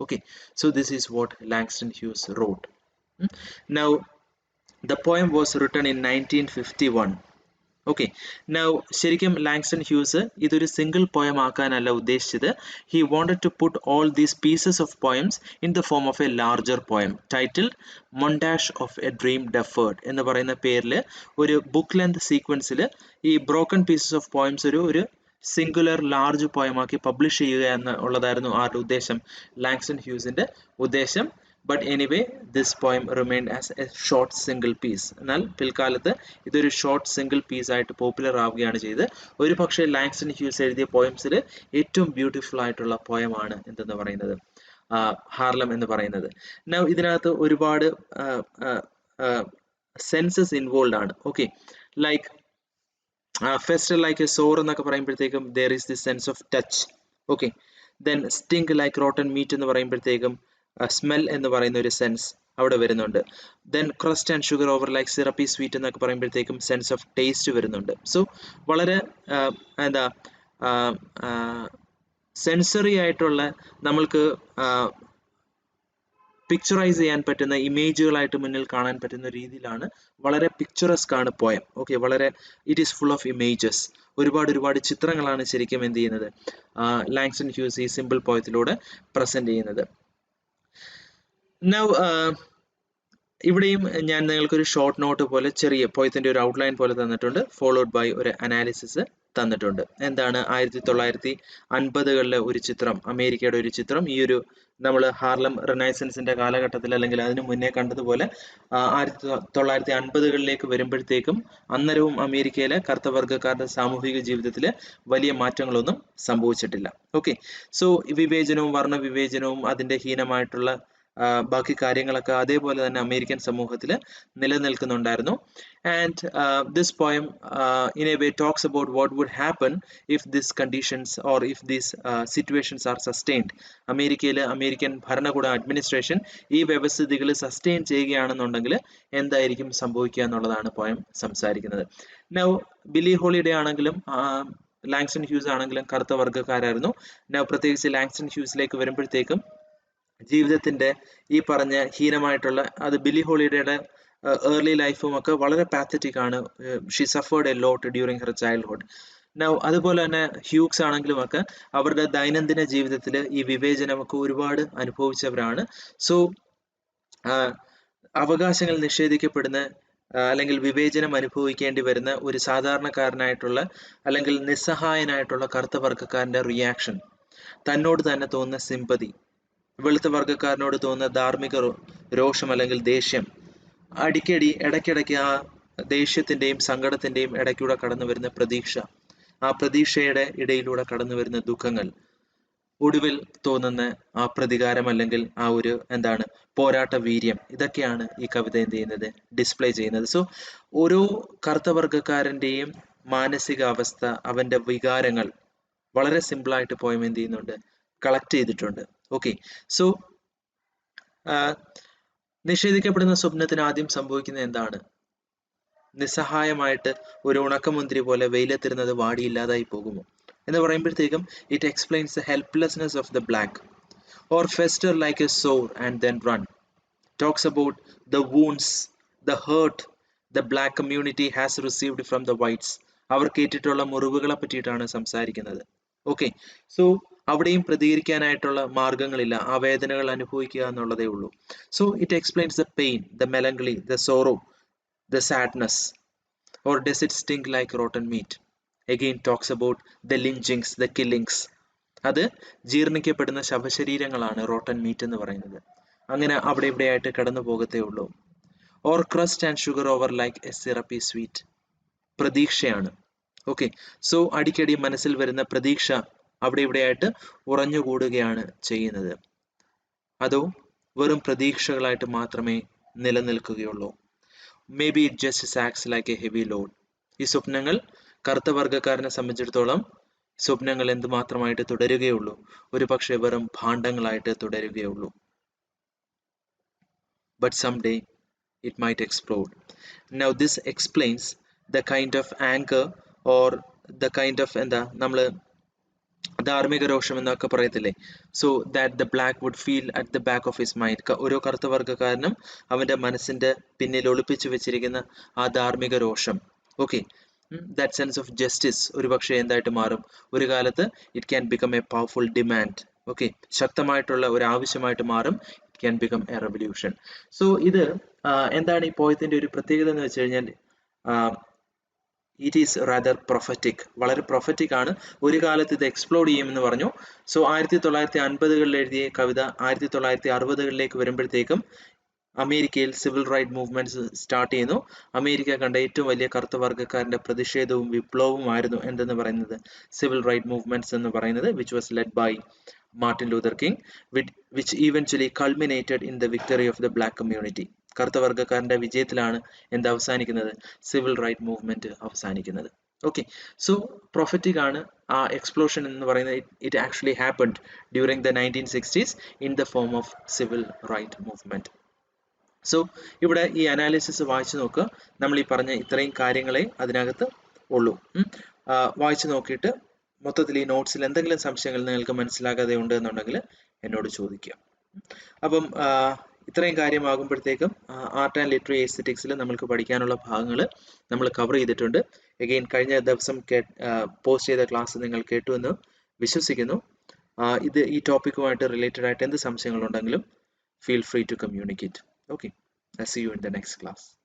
Okay, so this is what Langston Hughes wrote. Now, the poem was written in 1951. Okay, now ശരിക്കും Langston Hughes ഇതൊരു single poem ആക്കാനല്ല ഉദ്ദേശിച്ചത്. He wanted to put all these pieces of poems in the form of a larger poem titled montage of a dream deferred എന്ന് പറയുന്ന പേരിൽ ഒരു book length സീക്വൻസിൽ ഈ ബ്രോക്കൺ പീസസ് ഓഫ് പോയംസ് ഒരു സിംഗുലർ ലാർജ് പോയമാക്കി പബ്ലിഷ് ചെയ്യുക എന്നുള്ളതായിരുന്നു ആരുടെ ഉദ്ദേശം? ലാങ്സ്റ്റൺ ഹ്യൂസിൻ്റെ ഉദ്ദേശം. But anyway, this poem remained as a short single piece. എന്നാൽ പിൽക്കാലത്ത് ഇതൊരു ഷോർട്ട് സിംഗിൾ പീസ് ആയിട്ട് പോപ്പുലർ ആവുകയാണ് ചെയ്തത്. ഒരു പക്ഷേ ലാങ്സ്റ്റൺ ഹ്യൂസ് എഴുതിയ പോയംസിൽ ഏറ്റവും ബ്യൂട്ടിഫുൾ ആയിട്ടുള്ള പോയമാണ് എന്തെന്ന് പറയുന്നത്, ഹാർലം എന്ന് പറയുന്നത്. Now ഇതിനകത്ത് ഒരുപാട് സെൻസസ് ഇൻവോൾവ് ആണ്. ഓക്കെ, ലൈക്ക് ഫെസ്റ്റർ ലൈക്ക് എ സോർ എന്നൊക്കെ പറയുമ്പോഴത്തേക്കും there is this sense of touch. Okay, then stink like rotten meat എന്ന് പറയുമ്പോഴത്തേക്കും സ്മെൽ എന്ന് പറയുന്ന ഒരു സെൻസ് അവിടെ വരുന്നുണ്ട്. Then crust and sugar over like syrupy sweet എന്നൊക്കെ പറയുമ്പോഴത്തേക്കും സെൻസ് ഓഫ് ടേസ്റ്റ് വരുന്നുണ്ട്. സോ വളരെ എന്താ സെൻസറി ആയിട്ടുള്ള, നമ്മൾക്ക് പിക്ചറൈസ് ചെയ്യാൻ പറ്റുന്ന ഇമേജുകളായിട്ട് മുന്നിൽ കാണാൻ പറ്റുന്ന രീതിയിലാണ്, വളരെ പിക്ചറസ്ക് ആണ് പോയം. ഓക്കെ, വളരെ it is full of images. ഒരുപാട് ചിത്രങ്ങളാണ് ശരിക്കും എന്ത് ചെയ്യുന്നത് ലാങ്സ്റ്റൺ ഹ്യൂസ് ഈ സിമ്പിൾ പോയത്തിലൂടെ പ്രസന്റ് ചെയ്യുന്നത്. Now, ഇവിടെയും ഞാൻ നിങ്ങൾക്കൊരു ഷോർട്ട് നോട്ട് പോലെ ചെറിയ പോയത്തിന്റെ ഒരു ഔട്ട്ലൈൻ പോലെ തന്നിട്ടുണ്ട്, ഫോളോഡ് ബൈ ഒരു അനാലിസിസ് തന്നിട്ടുണ്ട്. എന്താണ് 1950കളിലെ ഒരു ചിത്രം, അമേരിക്കയുടെ ഒരു ചിത്രം, ഈ ഒരു നമ്മൾ ഹാർലം റിനൈസൻസിന്റെ കാലഘട്ടത്തിൽ അല്ലെങ്കിൽ അതിനു മുന്നേ കണ്ടതുപോലെ 1950കളിലേക്ക് വരുമ്പോഴത്തേക്കും അന്നേരവും അമേരിക്കയിലെ കറുത്തവർഗ്ഗക്കാരുടെ സാമൂഹിക ജീവിതത്തിൽ വലിയ മാറ്റങ്ങളൊന്നും സംഭവിച്ചിട്ടില്ല. ഓക്കെ, സോ വിവേചനവും വർണ്ണവിവേചനവും അതിന്റെ ഹീനമായിട്ടുള്ള ബാക്കി കാര്യങ്ങളൊക്കെ അതേപോലെ തന്നെ അമേരിക്കൻ സമൂഹത്തിൽ നിലനിൽക്കുന്നുണ്ടായിരുന്നു. And this poem in a way talks about what would happen if this conditions or if these situations are sustained. അമേരിക്കയിൽ അമേരിക്കൻ ഭരണകൂട അഡ്മിനിസ്ട്രേഷൻ ഈ വ്യവസ്ഥിതികൾ സസ്റ്റെയിൻ ചെയ്യുകയാണെന്നുണ്ടെങ്കിൽ എന്തായിരിക്കും സംഭവിക്കുക എന്നുള്ളതാണ് പോയം സംസാരിക്കുന്നത്. നൗ ബില്ലി ഹോളിഡേ ആണെങ്കിലും ലാങ്സ്റ്റൺ ഹ്യൂസ് ആണെങ്കിലും കറുത്ത വർഗ്ഗക്കാരായിരുന്നു. നൗ പ്രത്യേകിച്ച് ലാങ്സ്റ്റൺ ഹ്യൂസിലേക്ക് വരുമ്പോഴത്തേക്കും ജീവിതത്തിന്റെ ഈ പറഞ്ഞ ഹീനമായിട്ടുള്ള അത് ബില്ലി ഹോളിഡേയുടെ ഏർലി ലൈഫും ഒക്കെ വളരെ പാത്തറ്റിക് ആണ്. She suffered a lot during her childhood. Now അതുപോലെ തന്നെ ഹ്യൂക്സ് ആണെങ്കിലും ഒക്കെ അവരുടെ ദൈനംദിന ജീവിതത്തിൽ ഈ വിവേചനമൊക്കെ ഒരുപാട് അനുഭവിച്ചവരാണ്. സോ അവകാശങ്ങൾ നിഷേധിക്കപ്പെടുന്ന അല്ലെങ്കിൽ വിവേചനം അനുഭവിക്കേണ്ടി വരുന്ന ഒരു സാധാരണക്കാരനായിട്ടുള്ള അല്ലെങ്കിൽ നിസ്സഹായനായിട്ടുള്ള കറുത്ത വർഗ്ഗക്കാരന്റെ റിയാക്ഷൻ, തന്നോട് തന്നെ തോന്നുന്ന സിമ്പതി, വെളുത്ത വർഗ്ഗക്കാരനോട് തോന്നുന്ന ധാർമ്മിക രോഷം അല്ലെങ്കിൽ ദേഷ്യം, ഇടയ്ക്കിടയ്ക്ക് ആ ദേഷ്യത്തിന്റെയും സങ്കടത്തിന്റെയും ഇടയ്ക്കൂടെ കടന്നു വരുന്ന പ്രതീക്ഷ, ആ പ്രതീക്ഷയുടെ ഇടയിലൂടെ കടന്നു വരുന്ന ദുഃഖങ്ങൾ, ഒടുവിൽ തോന്നുന്ന ആ പ്രതികാരം അല്ലെങ്കിൽ ആ ഒരു എന്താണ് പോരാട്ട വീര്യം, ഇതൊക്കെയാണ് ഈ കവിത എന്ത് ചെയ്യുന്നത്, ഡിസ്പ്ലേ ചെയ്യുന്നത്. സോ ഓരോ കറുത്ത വർഗ്ഗക്കാരന്റെയും മാനസിക അവസ്ഥ, അവന്റെ വികാരങ്ങൾ വളരെ സിമ്പിളായിട്ട് പോയം എന്ത് ചെയ്യുന്നുണ്ട്, കളക്ട് ചെയ്തിട്ടുണ്ട്. ഓക്കെ, സോ നിഷേധിക്കപ്പെടുന്ന സ്വപ്നത്തിന് ആദ്യം സംഭവിക്കുന്നത് എന്താണ്? നിസ്സഹായമായിട്ട് ഒരു ഉണക്കമുന്തിരി പോലെ വെയിലത്തിരുന്നത് വാടിയില്ലാതായി പോകുമോ എന്ന് പറയുമ്പോഴത്തേക്കും it explains the helplessness of the black or fester like a sore and then run. Talks about the wounds, the hurt the black community has received from the whites. അവർക്ക് ഏറ്റിട്ടുള്ള മുറിവുകളെ പറ്റിയിട്ടാണ് സംസാരിക്കുന്നത്. ഓക്കെ, സോ അവിടെയും പ്രതികരിക്കാനായിട്ടുള്ള മാർഗങ്ങളില്ല, ആ വേദനകൾ അനുഭവിക്കുക എന്നുള്ളതേ ഉള്ളൂ. So it explains the pain, the melancholy, the sorrow, the sadness. Or does it stink like rotten meat? Again talks about the lynchings, the killings. അത് ജീർണിക്കപ്പെടുന്ന ശവശരീരങ്ങളാണ് റോട്ടൺ മീറ്റ് എന്ന് പറയുന്നത്. അങ്ങനെ അവിടെ ഇവിടെയായിട്ട് കടന്നു പോകത്തേ ഉള്ളൂ. Or crust and sugar over like a syrupy sweet. പ്രതീക്ഷയാണ്. ഓക്കെ, സോ അടിക്കടി മനസ്സിൽ വരുന്ന പ്രതീക്ഷ അവിടെ ഇവിടെയായിട്ട് ഉറഞ്ഞുകൂടുകയാണ് ചെയ്യുന്നത്. അതോ വെറും പ്രതീക്ഷകളായിട്ട് മാത്രമേ നിലനിൽക്കുകയുള്ളൂ? Maybe it just acts like a heavy load. ഈ സ്വപ്നങ്ങൾ കറുത്ത വർഗ്ഗക്കാരനെ സംബന്ധിച്ചിടത്തോളം സ്വപ്നങ്ങൾ എന്തുമാത്രമായിട്ട് തുടരുകയുള്ളൂ? ഒരു പക്ഷേ വെറും ഭാണ്ഡങ്ങളായിട്ട് തുടരുകയുള്ളൂ. But someday it might explode. Now this explains the kind of anger or the kind of എന്താ നമ്മൾ ധാർമ്മിക രോഷം എന്നൊക്കെ പറയത്തില്ലേ, so that the black would feel at the back of his mind. ഓരോ കറുത്ത വർഗ്ഗക്കാരനും അവന്റെ മനസ്സിന്റെ പിന്നിൽ ഒളിപ്പിച്ചു വെച്ചിരിക്കുന്ന ആ ധാർമ്മിക രോഷം. Okay, that sense of justice ഒരു പക്ഷേ എന്തായിട്ട് മാറും ഒരു കാലത്ത്? It can become A powerful demand. Okay, ശക്തമായിട്ടുള്ള ഒരു ആവശ്യമായിട്ട് മാറും. It can become A revolution. So ഇത് എന്താണ് ഈ പോയത്തിന്റെ ഒരു പ്രത്യേകത എന്ന് വെച്ച് കഴിഞ്ഞാൽ ഇറ്റ് ഈസ് റാദർ പ്രൊഫറ്റിക്, വളരെ പ്രൊഫറ്റിക് ആണ്. ഒരു കാലത്ത് ഇത് എക്സ്പ്ലോഡ് ചെയ്യുമെന്ന് പറഞ്ഞു. സോ 1950കളിൽ എഴുതിയ കവിത 1960കളിലേക്ക് വരുമ്പോഴത്തേക്കും അമേരിക്കയിൽ സിവിൽ റൈറ്റ് മൂവ്മെന്റ്സ് സ്റ്റാർട്ട് ചെയ്യുന്നു. അമേരിക്ക കണ്ട ഏറ്റവും വലിയ കറുത്ത വർഗ്ഗക്കാരന്റെ പ്രതിഷേധവും വിപ്ലവവുമായിരുന്നു എന്തെന്ന് പറയുന്നത്, സിവിൽ റൈറ്റ് മൂവ്മെന്റ്സ് എന്ന് പറയുന്നത്, which was led by Martin Luther King, which eventually culminated in the victory of the black community. കറുത്ത വർഗ്ഗക്കാരന്റെ വിജയത്തിലാണ് എന്ത് അവസാനിക്കുന്നത്? സിവിൽ റൈറ്റ് മൂവ്മെന്റ് അവസാനിക്കുന്നത്. ഓക്കെ, സോ പ്രൊഫറ്റിക് ആണ് ആ എക്സ്പ്ലോഷൻ എന്ന് പറയുന്നത്. It actually happened during the 1960s in the form of civil right movement. So ഇവിടെ ഈ അനാലിസിസ് വായിച്ചു നോക്കുക. നമ്മൾ ഈ പറഞ്ഞ ഇത്രയും കാര്യങ്ങളെ അതിനകത്ത് ഉള്ളൂ. വായിച്ചു നോക്കിയിട്ട് മൊത്തത്തിൽ ഈ നോട്ട്സിൽ എന്തെങ്കിലും സംശയങ്ങൾ നിങ്ങൾക്ക് മനസ്സിലാകാതെ ഉണ്ട് എന്നുണ്ടെങ്കിൽ എന്നോട് ചോദിക്കുക. അപ്പം ഇത്രയും കാര്യമാകുമ്പോഴത്തേക്കും ആർട്ട് ആൻഡ് ലിറ്റററി എസ്തെറ്റിക്സിൽ നമുക്ക് പഠിക്കാനുള്ള ഭാഗങ്ങൾ നമ്മൾ കവർ ചെയ്തിട്ടുണ്ട്. എഗെയിൻ കഴിഞ്ഞ ദിവസം പോസ്റ്റ് ചെയ്ത ക്ലാസ് നിങ്ങൾ കേട്ടു എന്ന് വിശ്വസിക്കുന്നു. ഈ ടോപ്പിക്കുമായിട്ട് റിലേറ്റഡ് ആയിട്ട് എന്ത് സംശയങ്ങളുണ്ടെങ്കിലും feel free to communicate. Okay, I see you in the next class.